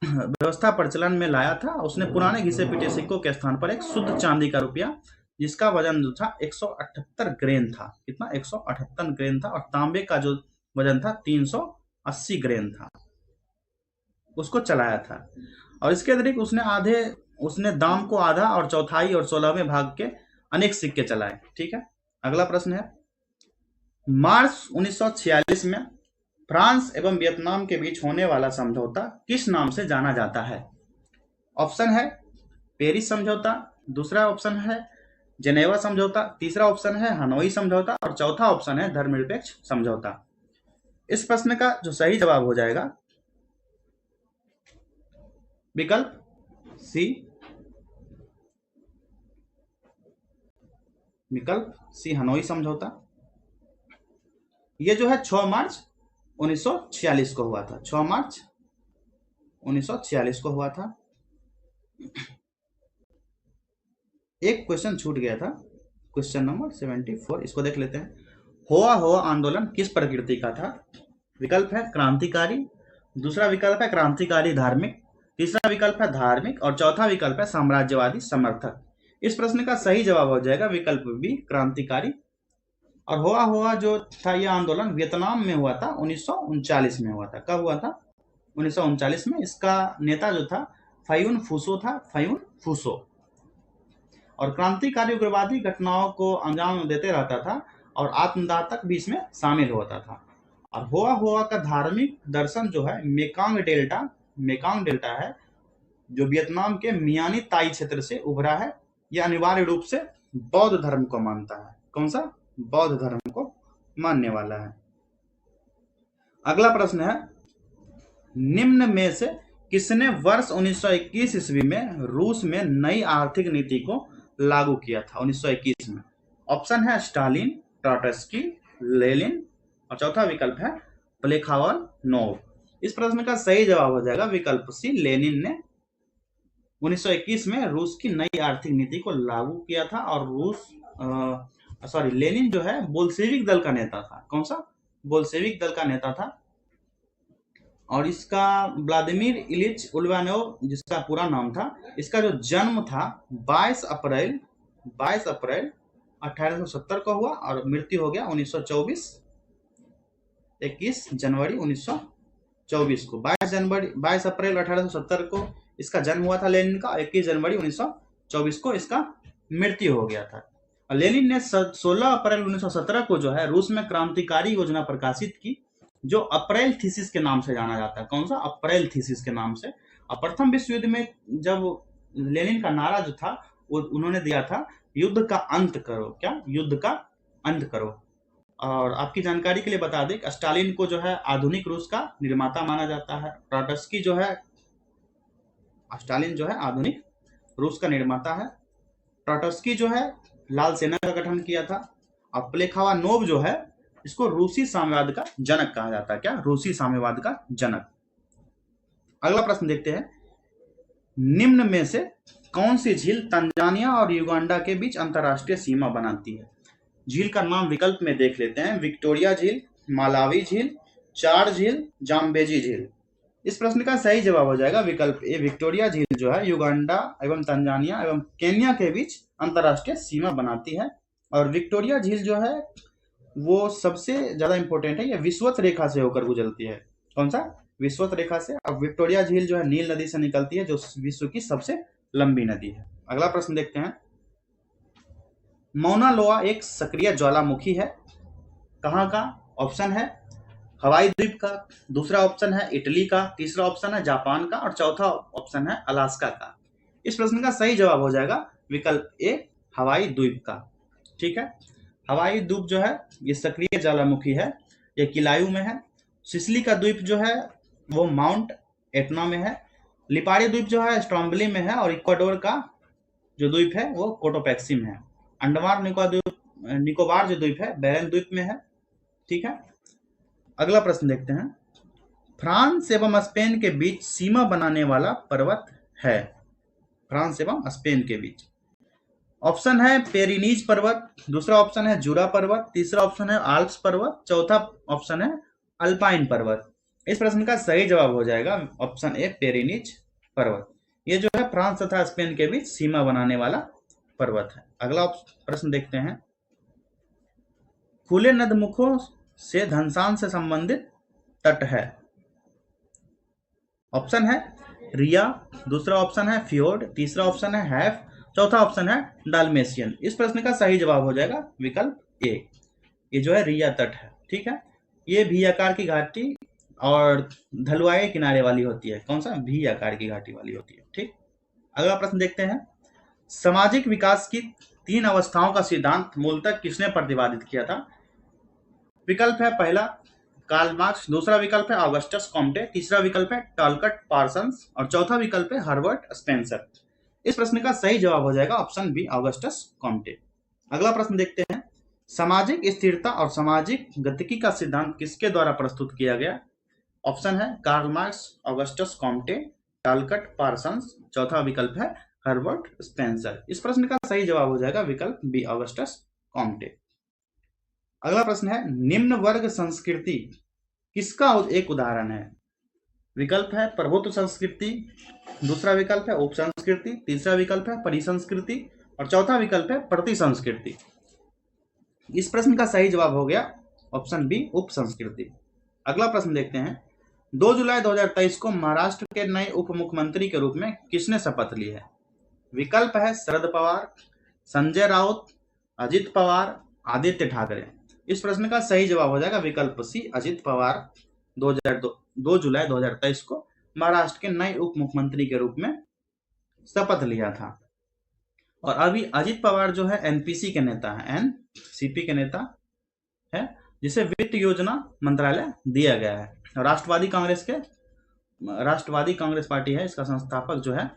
व्यवस्था प्रचलन में लाया था। उसने पुराने घिसे पीटे सिक्कों के स्थान पर एक शुद्ध चांदी का रुपया, जिसका वजन जो था 178 ग्रेन था। कितना? 178 ग्रेन था। और तांबे का जो वजन था 380 ग्रेन था, उसको चलाया था। और इसके अतिरिक्त उसने दाम को आधा और चौथाई और 16वें भाग के अनेक सिक्के चलाए। ठीक है। अगला प्रश्न है, मार्च 1946 में फ्रांस एवं वियतनाम के बीच होने वाला समझौता किस नाम से जाना जाता है? ऑप्शन है पेरिस समझौता, दूसरा ऑप्शन है जेनेवा समझौता, तीसरा ऑप्शन है हनोई समझौता और चौथा ऑप्शन है धर्मनिरपेक्ष समझौता। इस प्रश्न का जो सही जवाब हो जाएगा विकल्प सी, हनोई समझौता। ये जो है 6 मार्च 1946 को हुआ था। 6 मार्च 1946 को हुआ था। एक क्वेश्चन छूट गया था, क्वेश्चन नंबर 74, इसको देख लेते हैं। होआ होआ आंदोलन किस प्रकृति का था? विकल्प है क्रांतिकारी, दूसरा विकल्प है क्रांतिकारी धार्मिक, तीसरा विकल्प है धार्मिक और चौथा विकल्प है साम्राज्यवादी समर्थक। इस प्रश्न का सही जवाब हो जाएगा विकल्प बी, क्रांतिकारी। और होआ होआ जो था यह आंदोलन वियतनाम में हुआ था, 1939 में हुआ था। कब हुआ था? 1939 में। इसका नेता जो था फायून फूसो था, फायून फूसो। और क्रांतिकारी उग्रवादी घटनाओं को अंजाम देते रहता था और आत्मदाह तक भी इसमें शामिल होता था। और होआ होआ का धार्मिक दर्शन जो है मेकांग डेल्टा है, जो वियतनाम के मियानी ताई क्षेत्र से उभरा है। यह अनिवार्य रूप से बौद्ध धर्म को मानता है। कौन सा? बौद्ध धर्म को मानने वाला है। अगला प्रश्न है, निम्न में से किसने वर्ष 1921 ईस्वी में रूस में नई आर्थिक नीति को लागू किया था? 1921 में। ऑप्शन है स्टालिन, ट्रॉट्स्की, लेनिन और चौथा विकल्प है प्लेखावनोव। इस प्रश्न का सही जवाब हो जाएगा विकल्प सी, लेनिन ने 1921 में रूस की नई आर्थिक नीति को लागू किया था। और लेनिन जो है बोल्शेविक दल का नेता था। कौन सा? बोल्शेविक दल का नेता था। और इसका व्लादिमीर इलिच उल्वानोव जिसका पूरा नाम था, इसका जो जन्म था 22 अप्रैल 1870 को हुआ और मृत्यु हो गया 21 जनवरी 1924 को। 22 अप्रैल 1870 को इसका जन्म हुआ था लेनिन का, 21 जनवरी 1924 को इसका मृत्यु हो गया था। लेनिन ने 16 अप्रैल 1917 को जो है रूस में क्रांतिकारी योजना प्रकाशित की, जो अप्रैल थीसिस के नाम से जाना जाता है। कौन सा? अप्रैल थीसिस के नाम से। और प्रथम विश्व युद्ध में जब लेनिन का नारा जो था वो उन्होंने दिया था, युद्ध का अंत करो। क्या? युद्ध का अंत करो। और आपकी जानकारी के लिए बता दें, स्टालिन को जो है आधुनिक रूस का निर्माता माना जाता है। ट्रॉट्स्की जो है, स्टालिन जो है आधुनिक रूस का निर्माता है। ट्रॉट्स्की जो है लाल सेना का गठन किया था। और प्लेखावानोव जो है इसको रूसी साम्यवाद का जनक कहा जाता है। क्या? रूसी साम्यवाद का जनक। अगला प्रश्न देखते हैं, निम्न में से कौन सी झील तंजानिया और युगांडा के बीच अंतरराष्ट्रीय सीमा बनाती है? झील का नाम विकल्प में देख लेते हैं। विक्टोरिया झील, मालावी झील, चार झील, जाम्बेजी झील। इस प्रश्न का सही जवाब हो जाएगा विकल्प ए, विक्टोरिया झील जो है युगांडा एवं तंजानिया एवं केन्या के बीच अंतरराष्ट्रीय सीमा बनाती है। और विक्टोरिया झील जो है वो सबसे ज्यादा इंपॉर्टेंट है, ये विषुवत रेखा से होकर गुजरती है। कौन सा, विषुवत रेखा से। अब विक्टोरिया झील जो है नील नदी से निकलती है, जो विश्व की सबसे लंबी नदी है। अगला प्रश्न देखते हैं, मौना लोआ एक सक्रिय ज्वालामुखी है, कहाँ का? ऑप्शन है हवाई द्वीप का, दूसरा ऑप्शन है इटली का, तीसरा ऑप्शन है जापान का और चौथा ऑप्शन है अलास्का का। इस प्रश्न का सही जवाब हो जाएगा विकल्प ए, हवाई द्वीप का। ठीक है, हवाई द्वीप जो है ये सक्रिय ज्वालामुखी है, ये किलायू में है। सिसिली का द्वीप जो है वो माउंट एटना में है। लिपारी द्वीप जो है स्ट्रॉम्बली में है और इक्वाडोर का जो द्वीप है वो कोटोपैक्सी में है। अंडमान निकोबार जो द्वीप है बैरन द्वीप में है। ठीक है, अगला प्रश्न देखते हैं, फ्रांस एवं स्पेन के बीच सीमा बनाने वाला पर्वत है, फ्रांस एवं स्पेन के बीच। ऑप्शन है पेरिनीज पर्वत, दूसरा ऑप्शन है जूरा पर्वत, तीसरा ऑप्शन है आल्प्स पर्वत, चौथा ऑप्शन है अल्पाइन पर्वत। इस प्रश्न का सही जवाब हो जाएगा ऑप्शन ए, पेरिनीज पर्वत। ये जो है फ्रांस तथा स्पेन के बीच सीमा बनाने वाला पर्वत है। अगला प्रश्न देखते हैं, खुले नदमुखों से धनसान से संबंधित तट है। ऑप्शन है रिया, दूसरा ऑप्शन है फ्योर्ड, तीसरा ऑप्शन है हैफ, चौथा ऑप्शन है डाल्मेशियन। इस प्रश्न का सही जवाब हो जाएगा विकल्प ए, ये जो है रिया तट है। ठीक है, ये भी आकार की घाटी और ढलुआए किनारे वाली होती है। कौन सा? भी आकार की घाटी वाली होती है। ठीक, अगला प्रश्न देखते हैं, सामाजिक विकास की 3 अवस्थाओं का सिद्धांत मूलतः किसने प्रतिपादित किया था? विकल्प है पहला कार्ल मार्क्स, दूसरा विकल्प है ऑगस्टस कॉम्टे, तीसरा विकल्प है टॉलकट पार्सन्स और चौथा विकल्प है हर्बर्ट स्पेंसर। इस प्रश्न का सही जवाब हो जाएगा ऑप्शन बी, ऑगस्टस कॉम्टे। अगला प्रश्न देखते हैं, सामाजिक स्थिरता और सामाजिक गतिकी का सिद्धांत किसके द्वारा प्रस्तुत किया गया? ऑप्शन है Karl Marx, Augustus Comte, Talcott Parsons, चौथा विकल्प है हर्बर्ट स्पेंसर। इस प्रश्न का सही जवाब हो जाएगा विकल्प बी, ऑगस्टस कॉम्टे। अगला प्रश्न है, निम्न वर्ग संस्कृति किसका एक उदाहरण है? विकल्प है प्रभुत्व संस्कृति, दूसरा विकल्प है उप संस्कृति, तीसरा विकल्प है परिसंस्कृति और चौथा विकल्प है प्रति संस्कृति। इस प्रश्न का सही जवाब हो गया ऑप्शन बी, उप संस्कृति। अगला प्रश्न देखते हैं, 2 जुलाई 2023 को महाराष्ट्र के नए उप मुख्यमंत्री के रूप में किसने शपथ ली है? विकल्प है शरद पवार, संजय राउत, अजित पवार, आदित्य ठाकरे। इस प्रश्न का सही जवाब हो जाएगा विकल्प सी, अजित पवार 2 जुलाई 2023 को महाराष्ट्र के नए उप मुख्यमंत्री के रूप में शपथ लिया था। और अभी अजित पवार जो है एनपीसी के नेता है, एनसीपी के नेता है, जिसे वित्त योजना मंत्रालय दिया गया है। राष्ट्रवादी कांग्रेस पार्टी है, इसका संस्थापक जो है,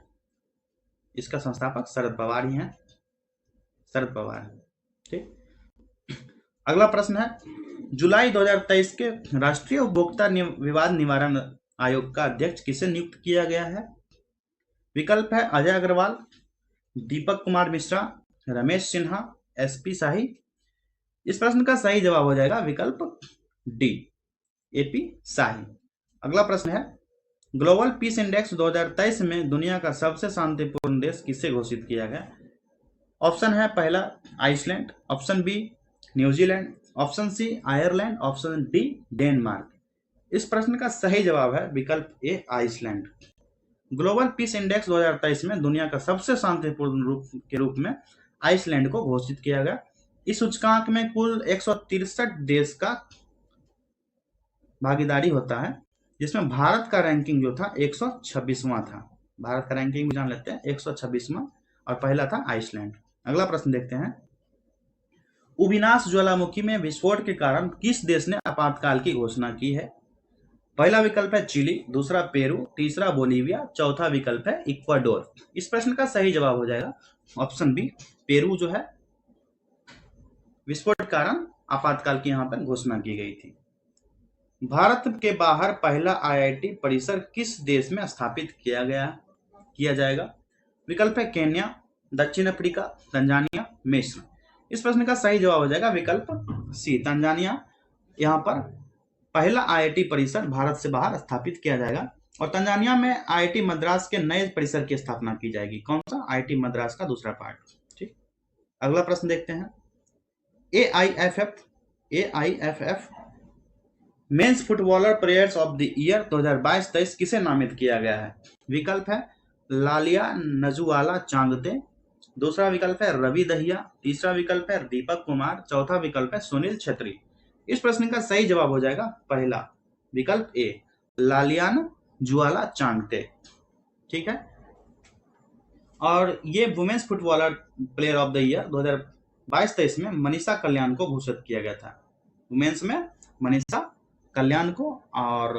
इसका संस्थापक शरद पवार ही हैं, शरद पवार। ठीक, अगला प्रश्न है, जुलाई 2023 के राष्ट्रीय उपभोक्ता विवाद निवारण आयोग का अध्यक्ष किसे नियुक्त किया गया है? विकल्प है अजय अग्रवाल, दीपक कुमार मिश्रा, रमेश सिन्हा, एसपी शाही। इस प्रश्न का सही जवाब हो जाएगा विकल्प डी, एपी शाही। अगला प्रश्न है, ग्लोबल पीस इंडेक्स 2023 में दुनिया का सबसे शांतिपूर्ण देश किसे घोषित किया गया? ऑप्शन है पहला Iceland, option B New Zealand, option C Ireland, option D Denmark. इस प्रश्न का सही जवाब है विकल्प A, Iceland. Global peace index 2023 में दुनिया का सबसे शांतिपूर्ण रूप में आइसलैंड को घोषित किया गया। इस सूचकांक में कुल 163 देश का भागीदारी होता है, जिसमें भारत का रैंकिंग जो था 126वां था। भारत का रैंकिंग भी जान लेते हैं, 126वां, और पहला था आइसलैंड। अगला प्रश्न देखते हैं, उबिनास ज्वालामुखी में विस्फोट के कारण किस देश ने आपातकाल की घोषणा की है? पहला विकल्प है चिली, दूसरा पेरू, तीसरा बोलीविया, चौथा विकल्प है इक्वाडोर। इस प्रश्न का सही जवाब हो जाएगा ऑप्शन बी, पेरू जो है विस्फोट के कारण आपातकाल की यहां पर घोषणा की गई थी। भारत के बाहर पहला आईआईटी परिसर किस देश में स्थापित किया जाएगा? विकल्प है केन्या, दक्षिण अफ्रीका, तंजानिया, मिस्र। इस प्रश्न का सही जवाब हो जाएगा विकल्प सी, तंजानिया। यहाँ पर पहला आईआईटी परिसर भारत से बाहर स्थापित किया जाएगा और तंजानिया में आईआईटी मद्रास के नए परिसर की स्थापना की जाएगी। कौन सा? आईआईटी मद्रास का दूसरा पार्ट। ठीक, अगला प्रश्न देखते हैं, AIFF men's footballer players of the year 2022-23 किसे नामित किया गया है? विकल्प है लालिया नजुआला चांगते, दूसरा विकल्प है रवि दहिया, तीसरा विकल्प है दीपक कुमार, चौथा विकल्प है सुनील छेत्री। इस प्रश्न का सही जवाब हो जाएगा पहला विकल्प ए, लालियान जुआला चांगते। ठीक है, और ये women's footballer player of the year 2022-23 में मनीषा कल्याण को घोषित किया गया था। वुमेन्स में मनीषा कल्याण को और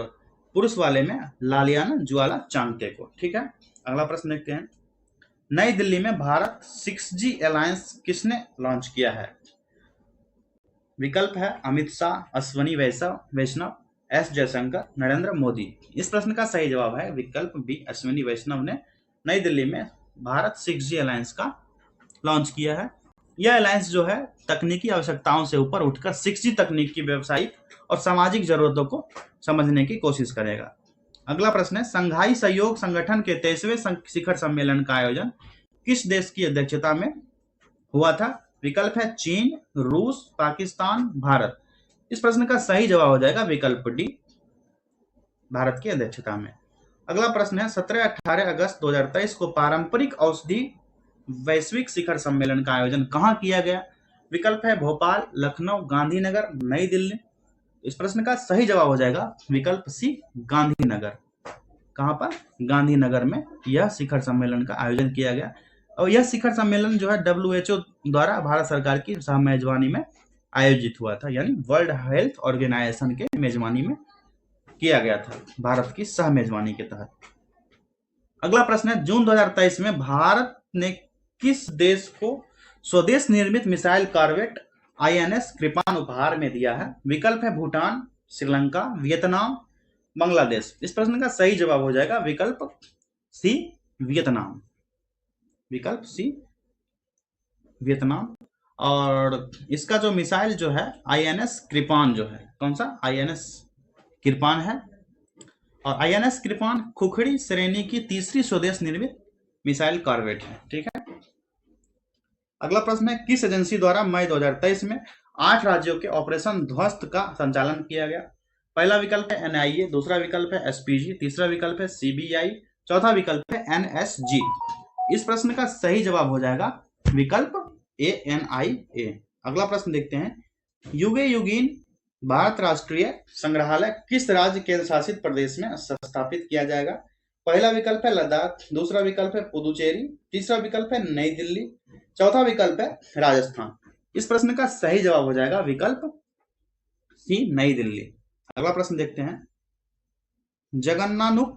पुरुष वाले में लालियान जुआला चांगते को। ठीक है, अगला प्रश्न देखते हैं। नई दिल्ली में भारत 6G अलायंस किसने लॉन्च किया है? विकल्प है अमित शाह, अश्वनी वैष्णव, एस जयशंकर, नरेंद्र मोदी। इस प्रश्न का सही जवाब है विकल्प बी, अश्वनी वैष्णव ने नई दिल्ली में भारत 6G अलायंस का लॉन्च किया है। यह अलायंस जो है तकनीकी आवश्यकताओं से ऊपर उठकर 6G तकनीक की व्यावसायिक और सामाजिक जरूरतों को समझने की कोशिश करेगा। अगला प्रश्न है, संघाई सहयोग संगठन के 23वें शिखर सम्मेलन का आयोजन किस देश की अध्यक्षता में हुआ था? विकल्प है चीन, रूस, पाकिस्तान, भारत। इस प्रश्न का सही जवाब हो जाएगा विकल्प डी, भारत की अध्यक्षता में। अगला प्रश्न है, 17-18 अगस्त 2023 को पारंपरिक औषधि वैश्विक शिखर सम्मेलन का आयोजन कहां किया गया? विकल्प है भोपाल, लखनऊ, गांधीनगर, नई दिल्ली। इस प्रश्न का सही जवाब हो जाएगा विकल्प सी, गांधीनगर। कहां पर? गांधीनगर में यह शिखर सम्मेलन का आयोजन किया गया। और यह शिखर सम्मेलन जो है WHO द्वारा भारत सरकार की सह मेजबानी में आयोजित हुआ था, यानी वर्ल्ड हेल्थ ऑर्गेनाइजेशन के मेजबानी में किया गया था, भारत की सह मेजबानी के तहत। अगला प्रश्न है, जून 2023 में भारत ने किस देश को स्वदेश निर्मित मिसाइल कॉर्वेट INS कृपान उपहार में दिया है? विकल्प है भूटान, श्रीलंका, वियतनाम, बांग्लादेश। इस प्रश्न का सही जवाब हो जाएगा विकल्प सी, वियतनाम। विकल्प सी, वियतनाम। और इसका जो मिसाइल जो है INS कृपान जो है, कौन सा? INS कृपान है। और INS कृपान खुखड़ी श्रेणी की तीसरी स्वदेश निर्मित मिसाइल कॉर्वेट है। ठीक है, अगला प्रश्न है, किस एजेंसी द्वारा मई 2023 में 8 राज्यों के ऑपरेशन ध्वस्त का संचालन किया गया? पहला विकल्प है NIA, दूसरा विकल्प है SPG, तीसरा विकल्प है CBI, चौथा विकल्प है NSG। इस प्रश्न का सही जवाब हो जाएगा विकल्प A, NIA। अगला प्रश्न देखते हैं, युगे युगीन भारत राष्ट्रीय संग्रहालय किस राज्य केंद्र शासित प्रदेश में स्थापित किया जाएगा? पहला विकल्प है लद्दाख, दूसरा विकल्प है पुदुचेरी, तीसरा विकल्प है नई दिल्ली, चौथा विकल्प है राजस्थान। इस प्रश्न का सही जवाब हो जाएगा विकल्प सी, नई दिल्ली। अगला प्रश्न देखते हैं, जगन्नाथ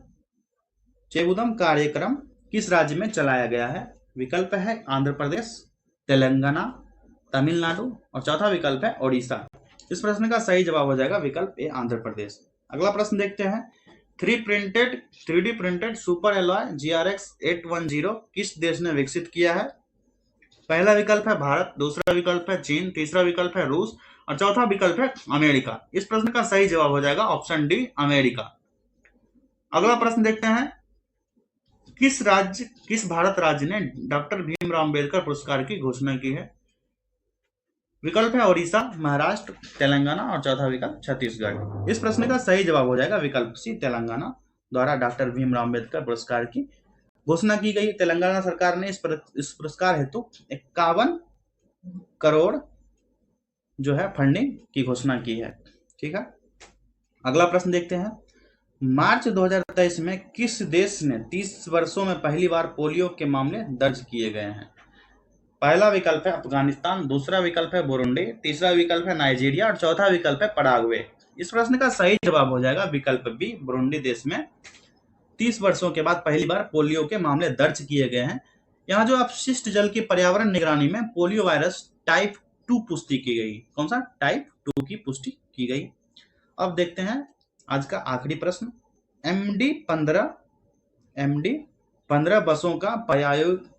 चेबुदम कार्यक्रम किस राज्य में चलाया गया है? विकल्प है आंध्र प्रदेश, तेलंगाना, तमिलनाडु, और चौथा विकल्प है ओडिशा। इस प्रश्न का सही जवाब हो जाएगा विकल्प ए, आंध्र प्रदेश। अगला प्रश्न देखते हैं, 3D printed super alloy GRX 810 किस देश ने विकसित किया है? पहला विकल्प है भारत, दूसरा विकल्प है चीन, तीसरा विकल्प है रूस, और चौथा विकल्प है अमेरिका। इस प्रश्न का सही जवाब हो जाएगा ऑप्शन डी, अमेरिका। अगला प्रश्न देखते हैं, किस भारत राज्य ने डॉक्टर भीमराव अंबेडकर पुरस्कार की घोषणा की है? विकल्प है ओडिशा, महाराष्ट्र, तेलंगाना, और चौथा विकल्प छत्तीसगढ़। इस प्रश्न का सही जवाब हो जाएगा विकल्प सी, तेलंगाना द्वारा डॉक्टर भीमराव अंबेडकर पुरस्कार की घोषणा की गई। तेलंगाना सरकार ने इस पुरस्कार हेतु 51 करोड़ जो है फंडिंग की घोषणा की है। ठीक है, अगला प्रश्न देखते हैं, मार्च 2023 में किस देश ने 30 वर्षों में पहली बार पोलियो के मामले दर्ज किए गए हैं? पहला विकल्प है अफगानिस्तान, दूसरा विकल्प है बुरुंडी, तीसरा विकल्प है नाइजीरिया, और चौथा विकल्प है पराग्वे। इस प्रश्न का सही जवाब हो जाएगा विकल्प बी, बुरुंडी देश में 30 वर्षों के बाद पहली बार पोलियो के मामले दर्ज किए गए हैं। यहाँ जो अपशिष्ट जल की पर्यावरण निगरानी में पोलियो वायरस टाइप 2 पुष्टि की गई। कौन सा? टाइप 2 की पुष्टि की गई। अब देखते हैं आज का आखिरी प्रश्न, MD-15 बसों का प्रायोगिक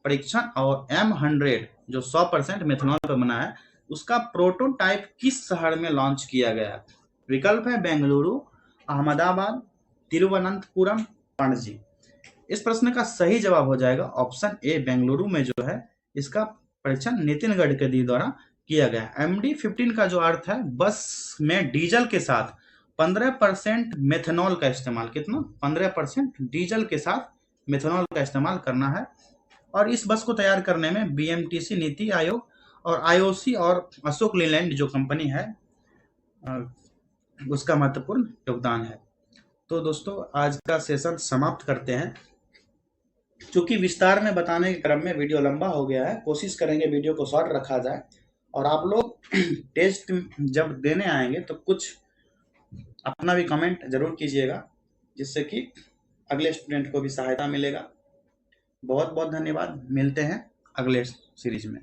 परीक्षण और M100 जो 100% मेथनॉल पर बना है, उसका प्रोटोटाइप किस शहर में लॉन्च किया गया? विकल्प है बेंगलुरु, अहमदाबाद, तिरुवनंतपुरम, पणजी। इस प्रश्न का सही जवाब हो जाएगा ऑप्शन ए, बेंगलुरु में जो है इसका परीक्षण नितिन गडकरी द्वारा किया गया। MD-15 का जो अर्थ है बस में डीजल के साथ 15% मेथनॉल का इस्तेमाल, कितना 15% डीजल के साथ मेथनॉल का इस्तेमाल करना है। और इस बस को तैयार करने में बीएमटीसी, नीति आयोग और आईओसी और अशोक लीलैंड जो कंपनी है उसका महत्वपूर्ण योगदान है। तो दोस्तों आज का सेशन समाप्त करते हैं। चूंकि विस्तार में बताने के क्रम में वीडियो लंबा हो गया है, कोशिश करेंगे वीडियो को शॉर्ट रखा जाए। और आप लोग टेस्ट जब देने आएंगे तो कुछ अपना भी कमेंट जरूर कीजिएगा, जिससे कि अगले स्टूडेंट को भी सहायता मिलेगा। बहुत बहुत धन्यवाद, मिलते हैं अगले सीरीज में।